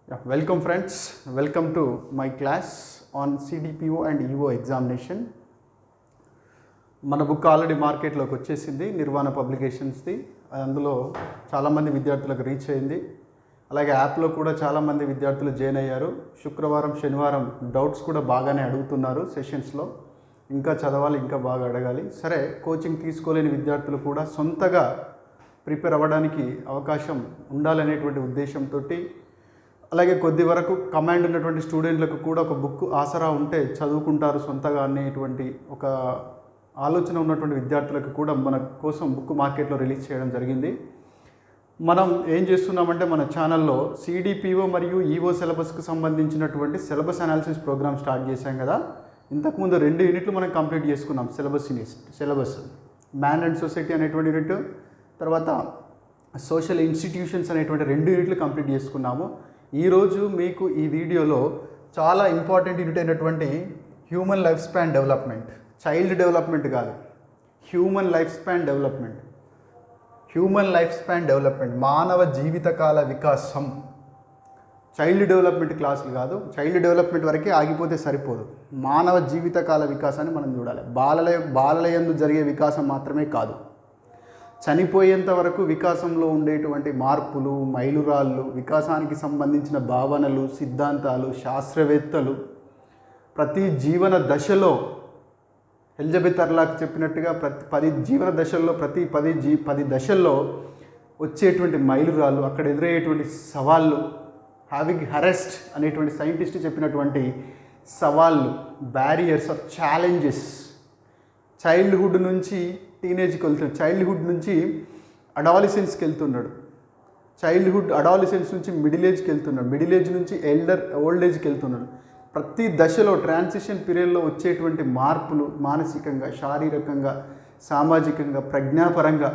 Yeah, welcome friends. Welcome to my class on CDPO and EO examination. మన book already మార్కెట్లోకి వచ్చేసింది, నిర్వాణ పబ్లికేషన్స్ది. అందులో చాలామంది విద్యార్థులకు రీచ్ అయింది. అలాగే యాప్లో కూడా చాలామంది విద్యార్థులు జాయిన్ అయ్యారు. శుక్రవారం శనివారం డౌట్స్ కూడా బాగానే అడుగుతున్నారు సెషన్స్లో. ఇంకా చదవాలి, ఇంకా బాగా అడగాలి. సరే, కోచింగ్ తీసుకోలేని విద్యార్థులు కూడా సొంతగా ప్రిపేర్ అవ్వడానికి అవకాశం ఉండాలనేటువంటి ఉద్దేశంతో, అలాగే కొద్ది వరకు కమాండ్ ఉన్నటువంటి స్టూడెంట్లకు కూడా ఒక బుక్ ఆసరా ఉంటే చదువుకుంటారు సొంతగా అనేటువంటి ఒక ఆలోచన ఉన్నటువంటి విద్యార్థులకు కూడా మన కోసం బుక్ మార్కెట్లో రిలీజ్ చేయడం జరిగింది. మనం ఏం చేస్తున్నామంటే మన ఛానల్లో సిడిపిఓ మరియు ఈఓ సిలబస్కి సంబంధించినటువంటి సిలబస్ అనాలిసిస్ ప్రోగ్రామ్ స్టార్ట్ చేశాం కదా. ఇంతకుముందు 2 యూనిట్లు మనం కంప్లీట్ చేసుకున్నాం. సిలబస్ మ్యాన్ అండ్ సొసైటీ అనేటువంటి యూనిట్, తర్వాత సోషల్ ఇన్స్టిట్యూషన్స్ అనేటువంటి 2 యూనిట్లు కంప్లీట్ చేసుకున్నాము. ఈరోజు మీకు ఈ వీడియోలో చాలా ఇంపార్టెంట్ యూనిట్ అయినటువంటి human life span development, child development కాదు, హ్యూమన్ లైఫ్ స్పాన్ డెవలప్మెంట్, మానవ జీవితకాల వికాసం. చైల్డ్ డెవలప్మెంట్ క్లాసులు కాదు, చైల్డ్ డెవలప్మెంట్ వరకే ఆగిపోతే సరిపోదు. మానవ జీవితకాల వికాసాన్ని మనం చూడాలి. బాలలయందు జరిగే వికాసం మాత్రమే కాదు, చనిపోయేంత వరకు వికాసంలో ఉండేటువంటి మార్పులు, మైలురాళ్ళు, వికాసానికి సంబంధించిన భావనలు, సిద్ధాంతాలు, శాస్త్రవేత్తలు ప్రతి జీవన దశలో ఎలిజబెత్ అర్లాక్ చెప్పినట్టుగా ప్రతి 10 దశల్లో వచ్చేటువంటి మైలురాళ్ళు, అక్కడ ఎదురయ్యేటువంటి సవాళ్ళు, హ్యావింగ్ హరెస్ట్ అనేటువంటి సైంటిస్ట్ చెప్పినటువంటి సవాళ్ళు, బ్యారియర్స్ ఆఫ్ ఛాలెంజెస్. చైల్డ్హుడ్ నుంచి టీనేజ్కి వెళ్తున్నాడు, చైల్డ్హుడ్ నుంచి అడాలిసెన్స్కి వెళ్తున్నాడు, అడాలిసెన్స్ నుంచి మిడిల్ ఏజ్కి వెళ్తున్నాడు, మిడిల్ ఏజ్ నుంచి ఓల్డ్ ఏజ్కి వెళ్తున్నాడు. ప్రతి దశలో ట్రాన్సిషన్ పీరియడ్లో వచ్చేటువంటి మార్పులు మానసికంగా, శారీరకంగా, సామాజికంగా, ప్రజ్ఞాపరంగా.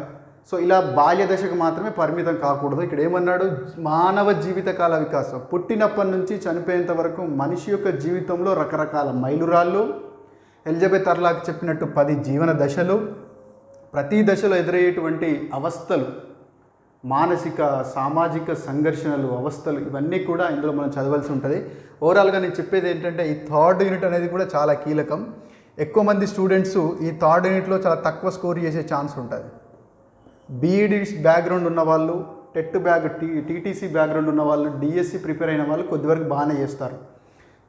సో ఇలా బాల్య దశకు మాత్రమే పరిమితం కాకూడదు. ఇక్కడ ఏమన్నాడు? మానవ జీవితకాల వికాసం, పుట్టినప్పటి నుంచి చనిపోయేంత వరకు మనిషి యొక్క జీవితంలో రకరకాల మైలురాళ్ళు, ఎలిజబెత్ అర్లాక్ చెప్పినట్టు 10 జీవన దశలు, ప్రతి దశలో ఎదురయ్యేటువంటి అవస్థలు, మానసిక సామాజిక సంఘర్షణలు, అవస్థలు, ఇవన్నీ కూడా ఇందులో మనం చదవాల్సి ఉంటుంది. ఓవరాల్గా నేను చెప్పేది ఏంటంటే ఈ 3rd యూనిట్ అనేది కూడా చాలా కీలకం. ఎక్కువ మంది స్టూడెంట్స్ ఈ 3rd యూనిట్లో చాలా తక్కువ స్కోర్ చేసే ఛాన్స్ ఉంటుంది. బీఈడి బ్యాక్గ్రౌండ్ ఉన్నవాళ్ళు, టీటీసీ బ్యాక్గ్రౌండ్ ఉన్నవాళ్ళు, డిఎస్సి ప్రిపేర్ అయిన వాళ్ళు కొద్దివరకు బాగానే చేస్తారు.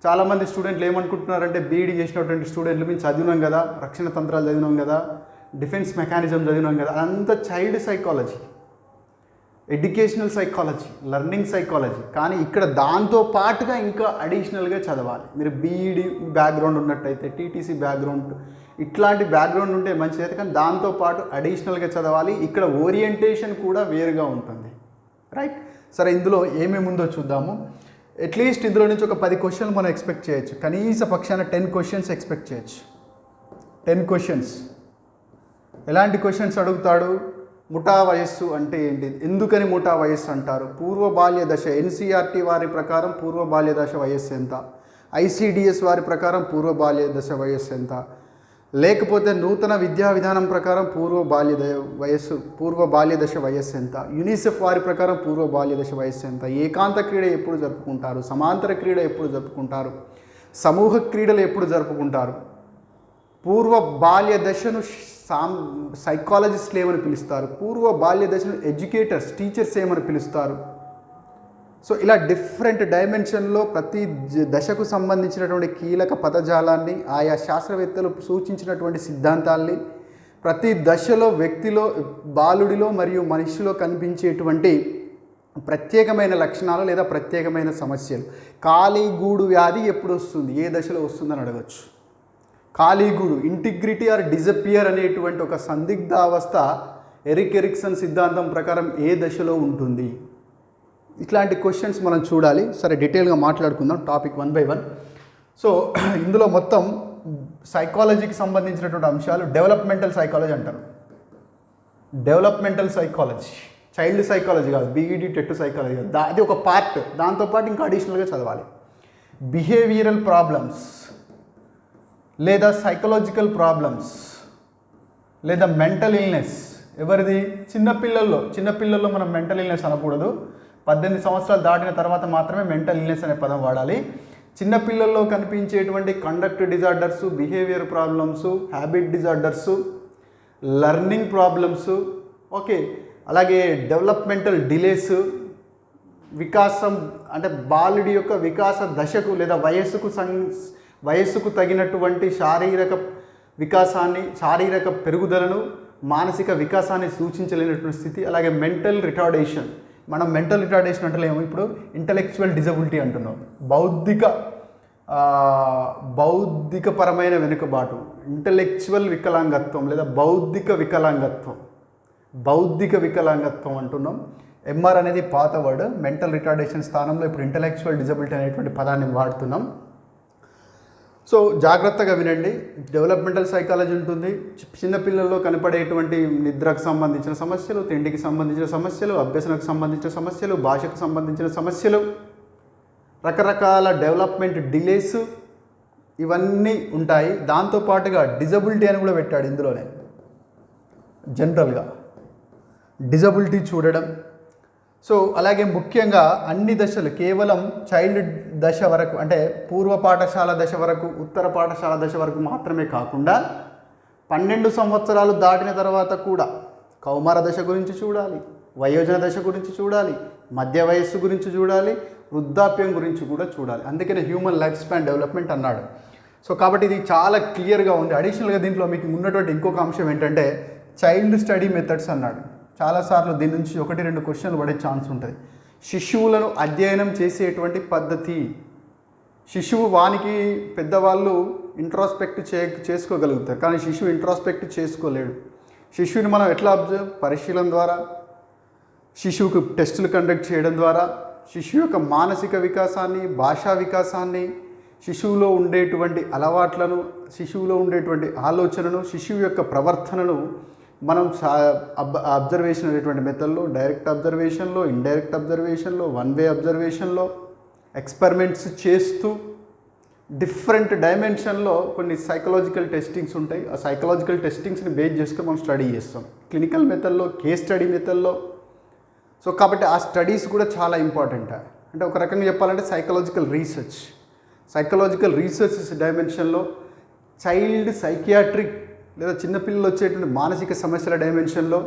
చాలామంది స్టూడెంట్లు ఏమనుకుంటున్నారంటే బీఈడి చేసినటువంటి స్టూడెంట్లు మేము చదివినాం కదా, రక్షణ తంత్రాలు చదివినాం కదా, డిఫెన్స్ మెకానిజం చదివినాం కదా, అదంతా child psychology, educational psychology, learning psychology. కానీ ఇక్కడ దాంతో పాటుగా ఇంకా అడిషనల్గా చదవాలి. మీరు బీఈడి బ్యాక్గ్రౌండ్ ఉన్నట్టయితే, టీటీసీ బ్యాక్గ్రౌండ్, ఇట్లాంటి బ్యాక్గ్రౌండ్ ఉంటే మంచిదైతే, కానీ దాంతోపాటు అడిషనల్గా చదవాలి. ఇక్కడ ఓరియంటేషన్ కూడా వేరుగా ఉంటుంది, రైట్? సరే, ఇందులో ఏమేమి ఉందో చూద్దాము. అట్లీస్ట్ ఇందులో నుంచి ఒక 10 క్వశ్చన్లు మనం ఎక్స్పెక్ట్ చేయొచ్చు. కనీస పక్షాన 10 క్వశ్చన్స్ ఎక్స్పెక్ట్ చేయొచ్చు. 10 క్వశ్చన్స్. ఎలాంటి క్వశ్చన్స్ అడుగుతాడు? ముఠా వయస్సు అంటే ఏంటి? ఎందుకని ముఠా వయస్సు అంటారు? పూర్వ బాల్య దశ, ఎన్సీఆర్టీ వారి ప్రకారం పూర్వ బాల్య దశ వయస్సు ఎంత? ఐసిడిఎస్ వారి ప్రకారం పూర్వ బాల్య దశ వయస్సు ఎంత? లేకపోతే నూతన విద్యా విధానం ప్రకారం పూర్వ బాల్య దశ వయస్సు ఎంత? యునిసెఫ్ వారి ప్రకారం పూర్వ బాల్య దశ వయస్సు ఎంత? ఏకాంత క్రీడ ఎప్పుడు జరుపుకుంటారు? సమాంతర క్రీడ ఎప్పుడు జరుపుకుంటారు? సమూహ క్రీడలు ఎప్పుడు జరుపుకుంటారు? పూర్వ బాల్య దశను సైకాలజిస్టులు ఏమని పిలుస్తారు? పూర్వ బాల్య దశను టీచర్స్ ఏమని పిలుస్తారు? సో ఇలా డిఫరెంట్ డైమెన్షన్లో ప్రతి దశకు సంబంధించినటువంటి కీలక పదజాలాన్ని, ఆయా శాస్త్రవేత్తలు సూచించినటువంటి సిద్ధాంతాల్ని, ప్రతి దశలో వ్యక్తిలో, బాలుడిలో మరియు మనిషిలో కనిపించేటువంటి ప్రత్యేకమైన లక్షణాలు లేదా ప్రత్యేకమైన సమస్యలు. ఖాళీగూడు వ్యాధి ఎప్పుడు వస్తుంది, ఏ దశలో వస్తుందని అడగచ్చు. ఖాళీగూడు, ఇంటిగ్రిటీ ఆర్ డిజపియర్ అనేటువంటి ఒక సందిగ్ధ అవస్థ ఎరిక్సన్ సిద్ధాంతం ప్రకారం ఏ దశలో ఉంటుంది? ఇట్లాంటి క్వశ్చన్స్ మనం చూడాలి. సరే, డీటెయిల్గా మాట్లాడుకుందాం టాపిక్ 1 by 1. సో ఇందులో మొత్తం సైకాలజీకి సంబంధించినటువంటి అంశాలు డెవలప్మెంటల్ సైకాలజీ అంటారు. డెవలప్మెంటల్ సైకాలజీ, చైల్డ్ సైకాలజీ కాదు, బీఈడి టెట్ సైకాలజీ కాదు, అది ఒక పార్ట్. దాంతోపాటు ఇంకా అడిషనల్గా చదవాలి. బిహేవియరల్ ప్రాబ్లమ్స్ లేదా సైకలాజికల్ ప్రాబ్లమ్స్ లేదా మెంటల్ ఇల్నెస్. ఎవరిది? చిన్నపిల్లల్లో మనం మెంటల్ ఇల్నెస్ అనకూడదు. 18 సంవత్సరాలు దాటిన తర్వాత మాత్రమే మెంటల్ ఇల్నెస్ అనే పదం వాడాలి. చిన్నపిల్లల్లో కనిపించేటువంటి conduct disorders, behaviour problems, habit disorders, learning problems, okay, అలాగే డెవలప్మెంటల్ డిలేస్, వికాసం అంటే బాలుడి యొక్క వికాస దశకు లేదా వయస్సుకు తగినటువంటి శారీరక వికాసాన్ని, శారీరక పెరుగుదలను, మానసిక వికాసాన్ని సూచించలేనటువంటి స్థితి. అలాగే మెంటల్ రిటార్డేషన్. మనం మెంటల్ రిటార్డేషన్ అంటలేము, ఇప్పుడు ఇంటలెక్చువల్ డిజబిలిటీ అంటున్నాం. బౌద్ధికపరమైన వెనుకబాటు, ఇంటలెక్చువల్ వికలాంగత్వం లేదా బౌద్ధిక వికలాంగత్వం అంటున్నాం. ఎంఆర్ అనేది పాత వర్డ్, మెంటల్ రిటార్డేషన్ స్థానంలో ఇప్పుడు ఇంటలెక్చువల్ డిజబిలిటీ అనేటువంటి పదాన్ని వాడుతున్నాం. సో జాగ్రత్తగా వినండి. డెవలప్మెంటల్ సైకాలజీ ఉంటుంది. చిన్నపిల్లల్లో కనపడేటువంటి నిద్రకు సంబంధించిన సమస్యలు, తిండికి సంబంధించిన సమస్యలు, అభ్యసనకు సంబంధించిన సమస్యలు, భాషకు సంబంధించిన సమస్యలు, రకరకాల డెవలప్మెంట్ డిలేస్, ఇవన్నీ ఉంటాయి. దాంతోపాటుగా డిజబిలిటీ అని కూడా పెట్టాడు ఇందులోనే. జనరల్గా డిజబిలిటీ చూడడం. సో అలాగే ముఖ్యంగా అన్ని దశలు, కేవలం చైల్డ్ దశ వరకు అంటే పూర్వ పాఠశాల దశ వరకు, ఉత్తర పాఠశాల దశ వరకు మాత్రమే కాకుండా 12 సంవత్సరాలు దాటిన తర్వాత కూడా కౌమార దశ గురించి చూడాలి, వయోజన దశ గురించి చూడాలి, మధ్య వయస్సు గురించి చూడాలి, వృద్ధాప్యం గురించి కూడా చూడాలి. అందుకనే హ్యూమన్ లైఫ్ స్పాన్ డెవలప్మెంట్ అన్నాడు. సో కాబట్టి ఇది చాలా క్లియర్గా ఉంది. అడిషనల్గా దీంట్లో మీకు ఉన్నటువంటి ఇంకొక అంశం ఏంటంటే చైల్డ్ స్టడీ మెథడ్స్ అన్నాడు. చాలాసార్లు దీని నుంచి 1-2 క్వశ్చన్లు పడే ఛాన్స్ ఉంటుంది. శిశువులను అధ్యయనం చేసేటువంటి పద్ధతి. శిశువు వానికి పెద్దవాళ్ళు ఇంట్రాస్పెక్ట్ చేసుకోగలుగుతారు, కానీ శిశువు ఇంట్రాస్పెక్ట్ చేసుకోలేడు. శిశువుని మనం ఎట్లా పరిశీలన ద్వారా, శిశువుకు టెస్టులు కండక్ట్ చేయడం ద్వారా, శిశువు యొక్క మానసిక వికాసాన్ని, భాషా వికాసాన్ని, శిశువులో ఉండేటువంటి అలవాట్లను, శిశువులో ఉండేటువంటి ఆలోచనను, శిశువు యొక్క ప్రవర్తనను మనం అబ్జర్వేషన్ అనేటువంటి మెథడ్లో, డైరెక్ట్ అబ్జర్వేషన్లో, ఇండైరెక్ట్ అబ్జర్వేషన్లో, వన్ వే అబ్జర్వేషన్లో, ఎక్స్పెరిమెంట్స్ చేస్తూ డిఫరెంట్ డైమెన్షన్లో కొన్ని సైకలాజికల్ టెస్టింగ్స్ ఉంటాయి. ఆ సైకలాజికల్ టెస్టింగ్స్ని బేస్ చేసుకొని మనం స్టడీ చేస్తాం. క్లినికల్ మెథడ్లో, కేస్ స్టడీ మెథడ్లో. సో కాబట్టి ఆ స్టడీస్ కూడా చాలా ఇంపార్టెంట్. అంటే ఒక రకంగా చెప్పాలంటే సైకలాజికల్ రీసెర్చ్ డైమెన్షన్లో, చైల్డ్ సైకియాట్రిక్ లేదా చిన్నపిల్లలు వచ్చేటువంటి మానసిక సమస్యల డైమెన్షన్లో,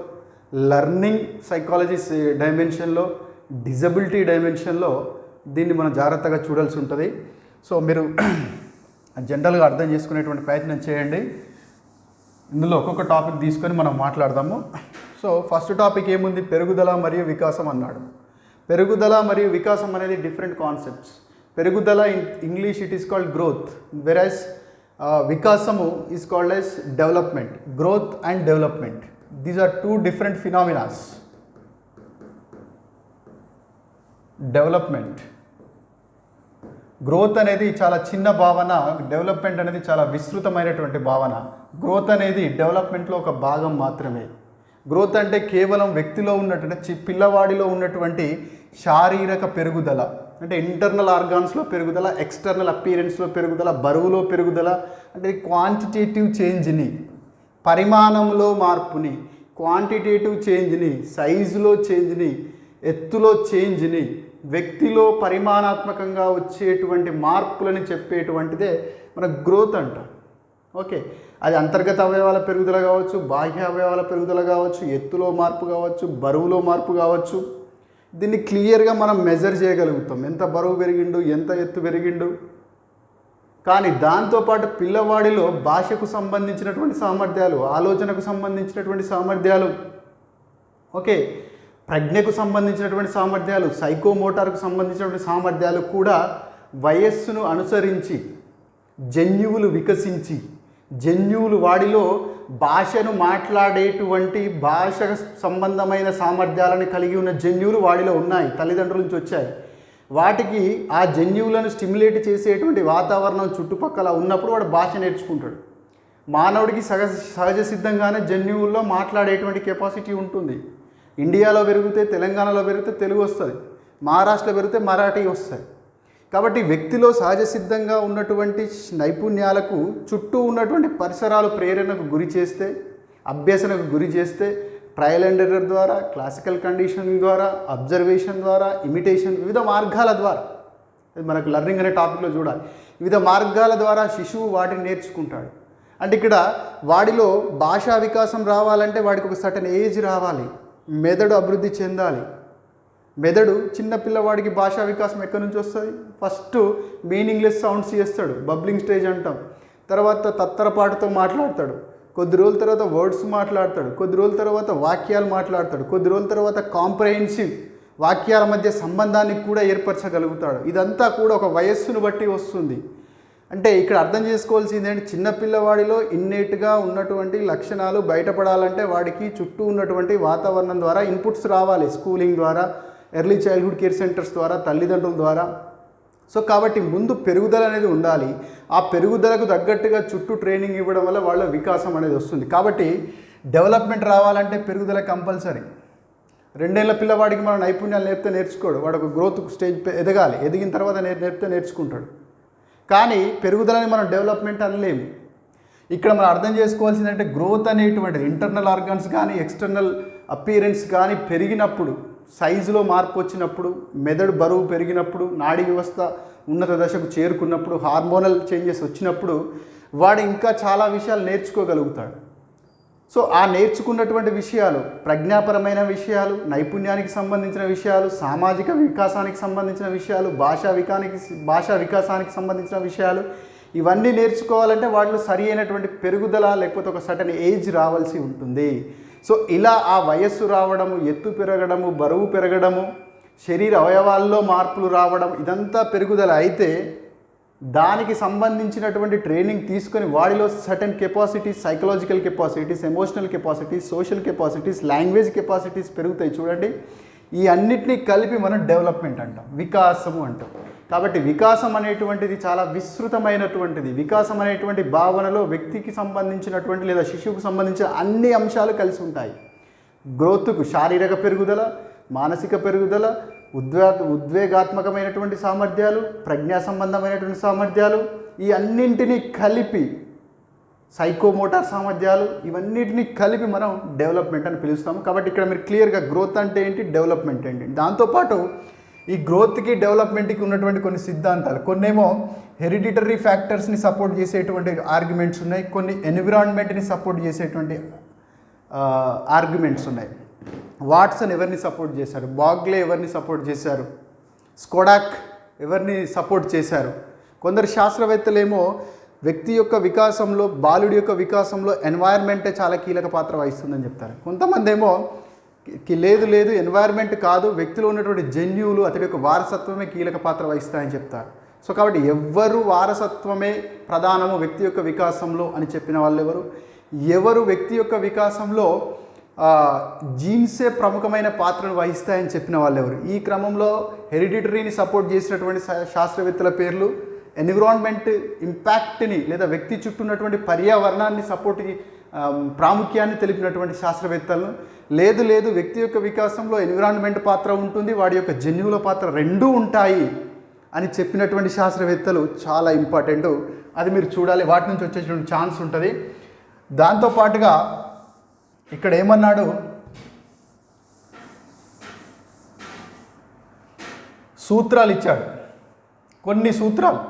లర్నింగ్ సైకాలజీ డైమెన్షన్లో, డిజబిలిటీ డైమెన్షన్లో దీన్ని మనం జాగ్రత్తగా చూడాల్సి ఉంటుంది. సో మీరు జనరల్గా అర్థం చేసుకునేటువంటి ప్రయత్నం చేయండి. ఇందులో ఒక్కొక్క టాపిక్ తీసుకొని మనం మాట్లాడదాము. సో ఫస్ట్ టాపిక్ ఏముంది? పెరుగుదల మరియు వికాసం అన్నాడు. పెరుగుదల మరియు వికాసం అనేది డిఫరెంట్ కాన్సెప్ట్స్. పెరుగుదల in English it is called growth, versus వికాసము is called as development. Growth and development, these are two different phenomenas. Development, growth అనేది చాలా చిన్న భావన, డెవలప్మెంట్ అనేది చాలా విస్తృతమైనటువంటి భావన. గ్రోత్ అనేది డెవలప్మెంట్లో ఒక భాగం మాత్రమే. గ్రోత్ అంటే కేవలం వ్యక్తిలో ఉన్నటువంటి పిల్లవాడిలో ఉన్నటువంటి శారీరక పెరుగుదల, అంటే ఇంటర్నల్ ఆర్గాన్స్లో పెరుగుదల, ఎక్స్టర్నల్ అపీరెన్స్లో పెరుగుదల, బరువులో పెరుగుదల, అంటే క్వాంటిటేటివ్ చేంజ్ని, పరిమాణంలో మార్పుని, క్వాంటిటేటివ్ చేంజ్ని, సైజులో చేంజ్ని, ఎత్తులో చేంజ్ని, వ్యక్తిలో పరిమాణాత్మకంగా వచ్చేటువంటి మార్పులని చెప్పేటువంటిదే మన గ్రోత్ అంటాం. ఓకే, అది అంతర్గత అవయవాల పెరుగుదల కావచ్చు, బాహ్య అవయవాల పెరుగుదల కావచ్చు, ఎత్తులో మార్పు కావచ్చు, బరువులో మార్పు కావచ్చు. దీన్ని క్లియర్గా మనం మెజర్ చేయగలుగుతాం, ఎంత బరువు పెరిగిండు, ఎంత ఎత్తు పెరిగిండు. కానీ దాంతోపాటు పిల్లవాడిలో భాషకు సంబంధించినటువంటి సామర్థ్యాలు, ఆలోచనకు సంబంధించినటువంటి సామర్థ్యాలు, ఓకే, ప్రజ్ఞకు సంబంధించినటువంటి సామర్థ్యాలు, సైకోమోటార్కు సంబంధించినటువంటి సామర్థ్యాలు కూడా వయస్సును అనుసరించి జన్యువులు వికసించి, జన్యువులు వాడిలో భాషను మాట్లాడేటువంటి భాష సంబంధమైన సామర్థ్యాలను కలిగి ఉన్న జన్యువులు వాడిలో ఉన్నాయి, తల్లిదండ్రుల నుంచి వచ్చాయి. వాటికి ఆ జన్యువులను స్టిమ్యులేట్ చేసేటువంటి వాతావరణం చుట్టుపక్కల ఉన్నప్పుడు వాడు భాష నేర్చుకుంటాడు. మానవుడికి సహజ సిద్ధంగానే జన్యువుల్లో మాట్లాడేటువంటి కెపాసిటీ ఉంటుంది. ఇండియాలో పెరిగితే, తెలంగాణలో పెరిగితే తెలుగు వస్తుంది, మహారాష్ట్రలో పెరిగితే మరాఠీ వస్తుంది. కాబట్టి వ్యక్తిలో సహజ సిద్ధంగా ఉన్నటువంటి నైపుణ్యాలకు చుట్టూ ఉన్నటువంటి పరిసరాలు ప్రేరణకు గురి చేస్తే, అభ్యసనకు గురి చేస్తే, ట్రయల్ అండ్ ఎర్రర్ ద్వారా, క్లాసికల్ కండిషనింగ్ ద్వారా, అబ్జర్వేషన్ ద్వారా, ఇమిటేషన్, వివిధ మార్గాల ద్వారా, ఇది మనకు లెర్నింగ్ అనే టాపిక్లో చూడాలి. వివిధ మార్గాల ద్వారా శిశువు వాటిని నేర్చుకుంటాడు. అంటే ఇక్కడ వాడిలో భాషా వికాసం రావాలంటే వాడికి ఒక సర్టెన్ ఏజ్ రావాలి, మెదడు అభివృద్ధి చెందాలి. మెదడు చిన్న పిల్లవాడికి భాషా వికాసం ఎక్కడి నుంచి వస్తుంది? ఫస్ట్ మీనింగ్లెస్ సౌండ్స్ చేస్తాడు, బబ్లింగ్ స్టేజ్ అంటాం. తర్వాత తత్తరపాటుతో మాట్లాడతాడు, కొద్ది రోజుల తర్వాత వర్డ్స్ మాట్లాడతాడు, కొద్ది రోజుల తర్వాత వాక్యాలు మాట్లాడతాడు, కొద్ది రోజుల తర్వాత కాంప్రహెన్సివ్ వాక్యాల మధ్య సంబంధాన్ని కూడా ఏర్పరచగలుగుతాడు. ఇదంతా కూడా ఒక వయస్సును బట్టి వస్తుంది. అంటే ఇక్కడ అర్థం చేసుకోవాల్సింది ఏంటి, చిన్నపిల్లవాడిలో ఇన్నేట్గా ఉన్నటువంటి లక్షణాలు బయటపడాలంటే వాడికి చుట్టూ ఉన్నటువంటి వాతావరణం ద్వారా ఇన్పుట్స్ రావాలి, స్కూలింగ్ ద్వారా, ఎర్లీ చైల్డ్హుడ్ కేర్ సెంటర్స్ ద్వారా, తల్లిదండ్రుల ద్వారా. సో కాబట్టి ముందు పెరుగుదల అనేది ఉండాలి. ఆ పెరుగుదలకు తగ్గట్టుగా చుట్టూ ట్రైనింగ్ ఇవ్వడం వల్ల వాళ్ళ వికాసం అనేది వస్తుంది. కాబట్టి డెవలప్మెంట్ రావాలంటే పెరుగుదల కంపల్సరీ. 2 ఏళ్ల పిల్లవాడికి మనం నైపుణ్యాలు నేర్పితే నేర్చుకోడు, వాడు ఒక గ్రోత్ స్టేజ్ ఎదగాలి, ఎదిగిన తర్వాత నేర్పితే నేర్చుకుంటాడు. కానీ పెరుగుదలని మనం డెవలప్మెంట్ అనలేము. ఇక్కడ మనం అర్థం చేసుకోవాల్సిందంటే గ్రోత్ అనేటువంటిది ఇంటర్నల్ ఆర్గాన్స్ కానీ ఎక్స్టర్నల్ అపీరెన్స్ కానీ పెరిగినప్పుడు, సైజులో మార్పు వచ్చినప్పుడు, మెదడు బరువు పెరిగినప్పుడు, నాడీ వ్యవస్థ ఉన్నత దశకు చేరుకున్నప్పుడు, హార్మోనల్ చేంజెస్ వచ్చినప్పుడు వాడు ఇంకా చాలా విషయాలు నేర్చుకోగలుగుతాడు. సో ఆ నేర్చుకున్నటువంటి విషయాలు ప్రజ్ఞాపరమైన విషయాలు, నైపుణ్యానికి సంబంధించిన విషయాలు, సామాజిక వికాసానికి సంబంధించిన విషయాలు, భాషా వికాసానికి సంబంధించిన విషయాలు, ఇవన్నీ నేర్చుకోవాలంటే వాళ్ళు సరి అయినటువంటి పెరుగుదల లేకపోతే ఒక సర్టెన్ ఏజ్ రావాల్సి ఉంటుంది. సో ఇలా ఆ వయస్సు రావడము, ఎత్తు పెరగడము, బరువు పెరగడము, శరీర అవయవాల్లో మార్పులు రావడం, ఇదంతా పెరుగుదల అయితే దానికి సంబంధించినటువంటి ట్రైనింగ్ తీసుకొని వాడిలో certain capacities, psychological capacities, emotional capacities, social capacities, language capacities పెరుగుతాయి. చూడండి, ఈ అన్నిటినీ కలిపి మనం డెవలప్మెంట్ అంటాం, వికాసము అంటాం. కాబట్టి వికాసం అనేటువంటిది చాలా విస్తృతమైనటువంటిది. వికాసం అనేటువంటి భావనలో వ్యక్తికి సంబంధించినటువంటి లేదా శిశువుకు సంబంధించిన అన్ని అంశాలు కలిసి ఉంటాయి. గ్రోత్కు శారీరక పెరుగుదల, మానసిక పెరుగుదల, ఉద్వేగాత్మకమైనటువంటి సామర్థ్యాలు, ప్రజ్ఞా సంబంధమైనటువంటి సామర్థ్యాలు, ఈ అన్నింటినీ కలిపి సైకోమోటార్ సామర్థ్యాలు, ఇవన్నిటిని కలిపి మనం డెవలప్మెంట్ అని పిలుస్తాము. కాబట్టి ఇక్కడ మీరు క్లియర్గా గ్రోత్ అంటే ఏంటి, డెవలప్మెంట్ ఏంటి, దాంతోపాటు ఈ గ్రోత్కి డెవలప్మెంట్కి ఉన్నటువంటి కొన్ని సిద్ధాంతాలు, కొన్నేమో హెరిడిటరీ ఫ్యాక్టర్స్ని సపోర్ట్ చేసేటువంటి ఆర్గ్యుమెంట్స్ ఉన్నాయి, కొన్ని ఎన్విరాన్మెంట్ని సపోర్ట్ చేసేటువంటి ఆర్గ్యుమెంట్స్ ఉన్నాయి. వాట్సన్ ఎవరిని సపోర్ట్ చేశారు, బాగ్లే ఎవరిని సపోర్ట్ చేశారు, స్కోడాక్ ఎవరిని సపోర్ట్ చేశారు. కొందరు శాస్త్రవేత్తలేమో వ్యక్తి యొక్క వికాసంలో, బాలుడి యొక్క వికాసంలో ఎన్వైర్న్మెంటే చాలా కీలక పాత్ర వహిస్తుందని చెప్తారు. కొంతమంది ఏమో లేదు ఎన్వైర్న్మెంట్ కాదు, వ్యక్తిలో ఉన్నటువంటి జన్యువులు, అతడి యొక్క వారసత్వమే కీలక పాత్ర వహిస్తాయని చెప్తారు. సో కాబట్టి ఎవ్వరు వారసత్వమే ప్రధానము వ్యక్తి యొక్క వికాసంలో అని చెప్పిన వాళ్ళు ఎవరు వ్యక్తి యొక్క వికాసంలో జీన్సే ప్రముఖమైన పాత్రను వహిస్తాయని చెప్పిన వాళ్ళు ఎవరు? ఈ క్రమంలో హెరిడిటరీని సపోర్ట్ చేసినటువంటి శాస్త్రవేత్తల పేర్లు, ఎన్విరాన్మెంట్ ఇంపాక్ట్ని లేదా వ్యక్తి చుట్టూ ఉన్నటువంటి పర్యావరణాన్ని ప్రాముఖ్యాన్ని తెలిపినటువంటి శాస్త్రవేత్తలను, లేదు వ్యక్తి యొక్క వికాసంలో ఎన్విరాన్మెంట్ పాత్ర ఉంటుంది, వాడి యొక్క జన్యువుల పాత్ర రెండూ ఉంటాయి అని చెప్పినటువంటి శాస్త్రవేత్తలు చాలా ఇంపార్టెంట్. అది మీరు చూడాలి, వాటి నుంచి వచ్చేటువంటి ఛాన్స్ ఉంటుంది. దాంతోపాటుగా ఇక్కడ ఏమన్నాడు, సూత్రాలు ఇచ్చాడు, కొన్ని సూత్రాలు.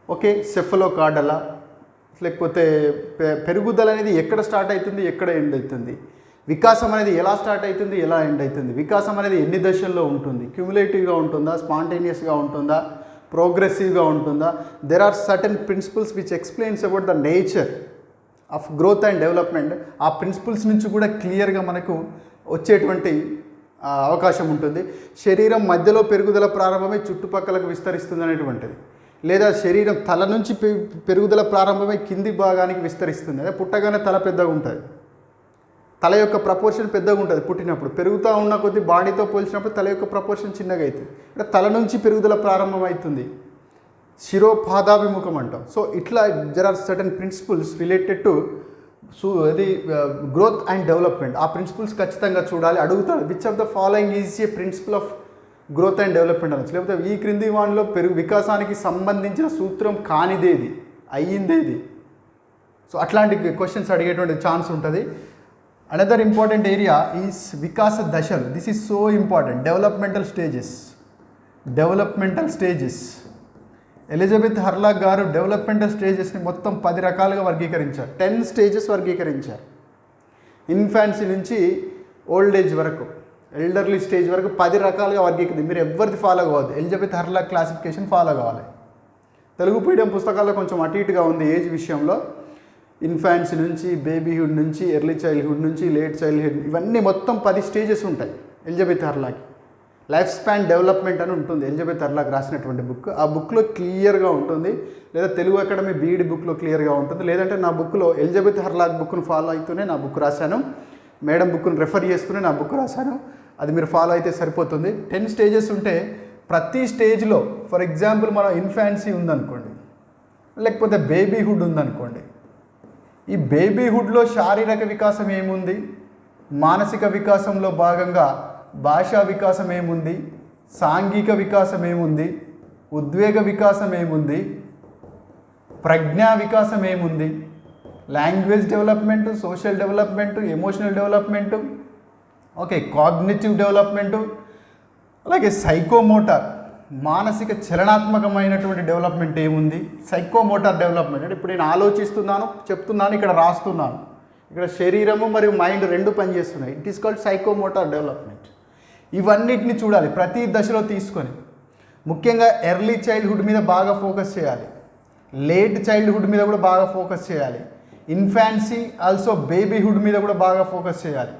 ఓకే, సెఫలోకార్డలా, లేకపోతే పెరుగుదల అనేది ఎక్కడ స్టార్ట్ అవుతుంది, ఎక్కడ ఎండ్ అవుతుంది, వికాసం అనేది ఎలా స్టార్ట్ అవుతుంది, ఎలా ఎండ్ అవుతుంది, వికాసం అనేది ఎన్ని దశల్లో ఉంటుంది, క్యుములేటివ్గా ఉంటుందా, స్పాంటేనియస్గా ఉంటుందా, ప్రోగ్రెసివ్గా ఉంటుందా. There are certain principles which explains about the nature of growth and development. ఆ ప్రిన్సిపల్స్ నుంచి కూడా క్లియర్గా మనకు వచ్చేటువంటి అవకాశం ఉంటుంది. శరీరం మధ్యలో పెరుగుదల ప్రారంభమై చుట్టుపక్కలకు విస్తరిస్తుంది అనేటువంటిది, లేదా శరీరం తల నుంచి పెరుగుదల ప్రారంభమై కింది భాగానికి విస్తరిస్తుంది. అదే పుట్టగానే తల పెద్దగా ఉంటుంది, తల యొక్క ప్రపోర్షన్ పెద్దగా ఉంటుంది పుట్టినప్పుడు. పెరుగుతూ ఉన్న కొద్దీ బాడీతో పోల్చినప్పుడు తల యొక్క ప్రపోర్షన్ చిన్నగా అవుతుంది. అంటే తల నుంచి పెరుగుదల ప్రారంభమవుతుంది, శిరోపాదాభిముఖం అంటాం. సో ఇట్లా there are certain principles related to అది గ్రోత్ అండ్ డెవలప్మెంట్. ఆ ప్రిన్సిపల్స్ ఖచ్చితంగా చూడాలి. అడుగుతాడు, which of the following is a principle of growth and development అనొచ్చు, లేకపోతే ఈ క్రింది వానిలో వికాసానికి సంబంధించిన సూత్రం కానిదేది, అయ్యిందేది. సో అట్లాంటి క్వశ్చన్స్ అడిగేటువంటి ఛాన్స్ ఉంటుంది. అనదర్ ఇంపార్టెంట్ ఏరియా ఈస్ వికాస దశలు. This is so important. Developmental stages. Elizabeth Hurlock గారు డెవలప్మెంటల్ స్టేజెస్ని మొత్తం 10 రకాలుగా వర్గీకరించారు. 10 స్టేజెస్ వర్గీకరించారు. ఇన్ఫాన్సీ నుంచి ఓల్డ్ ఏజ్ వరకు, ఎల్డర్లీ స్టేజ్ వరకు 10 రకాలుగా వర్గీకరించారు. మీరు ఎవరిది ఫాలో కావద్దు, ఎలిజబెత్ హర్లాగ్ క్లాసిఫికేషన్ ఫాలో కావాలి. తెలుగు మీడియం పుస్తకాల్లో కొంచెం అటు ఇటుగా ఉంది ఏజ్ విషయంలో. ఇన్ఫాన్సీ నుంచి, బేబీహుడ్ నుంచి, ఎర్లీ చైల్డ్హుడ్ నుంచి, లేట్ చైల్డ్హుడ్, ఇవన్నీ మొత్తం 10 స్టేజెస్ ఉంటాయి ఎలిజబెత్ హర్లాగ్. లైఫ్ స్పాన్ డెవలప్మెంట్ అని ఉంటుంది ఎలిజబెత్ హర్లాగ్ రాసినటువంటి బుక్. ఆ బుక్లో క్లియర్గా ఉంటుంది, లేదా తెలుగు అకాడమీ బీఈడి బుక్లో క్లియర్గా ఉంటుంది. లేదంటే నా బుక్లో ఎలిజబెత్ హర్లాగ్ బుక్ను ఫాలో అవుతూనే నా బుక్ రాశాను, మేడం బుక్ను రెఫర్ చేస్తూనే నా బుక్ రాశాను. అది మీరు ఫాలో అయితే సరిపోతుంది. 10 స్టేజెస్ ఉంటే ప్రతి స్టేజ్లో, ఫర్ ఎగ్జాంపుల్ మనం ఇన్ఫాన్సీ ఉందనుకోండి, లేకపోతే బేబీహుడ్ ఉందనుకోండి. ఈ బేబీహుడ్లో శారీరక వికాసం ఏముంది, మానసిక వికాసంలో భాగంగా భాషా వికాసం ఏముంది, సాంఘిక వికాసం ఏముంది, ఉద్వేగ వికాసం ఏముంది, ప్రజ్ఞా వికాసం ఏముంది, language development, social development, emotional development, okay, cognitive development, అలాగే సైకోమోటార్ మానసిక చలనాత్మకమైనటువంటి డెవలప్మెంట్ ఏముంది, సైకోమోటార్ డెవలప్మెంట్ అంటే ఇప్పుడు నేను ఆలోచిస్తున్నాను, చెప్తున్నాను, ఇక్కడ రాస్తున్నాను, ఇక్కడ శరీరము మరియు మైండ్ రెండు పనిచేస్తున్నాయి. It is called psychomotor development. ఇవన్నిటిని చూడాలి ప్రతి దశలో తీసుకొని. ముఖ్యంగా ఎర్లీ చైల్డ్హుడ్ మీద బాగా ఫోకస్ చేయాలి, లేట్ చైల్డ్హుడ్ మీద కూడా బాగా ఫోకస్ చేయాలి, ఇన్ఫాన్సీ ఆల్సో బేబీహుడ్ మీద కూడా బాగా ఫోకస్ చేయాలి.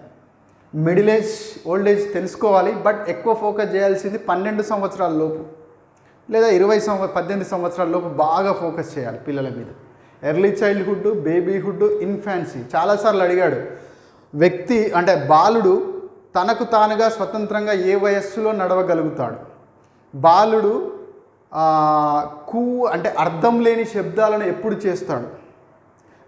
మిడిల్ ఏజ్, ఓల్డ్ ఏజ్ తెలుసుకోవాలి, బట్ ఎక్కువ ఫోకస్ చేయాల్సింది 12 సంవత్సరాల లోపు లేదా 18 సంవత్సరాల లోపు బాగా ఫోకస్ చేయాలి పిల్లల మీద. Early childhood, babyhood, infancy. చాలాసార్లు అడిగాడు, వ్యక్తి అంటే బాలుడు తనకు తానుగా స్వతంత్రంగా ఏ వయస్సులో నడవగలుగుతాడు? బాలుడు అంటే అర్థం లేని శబ్దాలను ఎప్పుడు చేస్తాడు?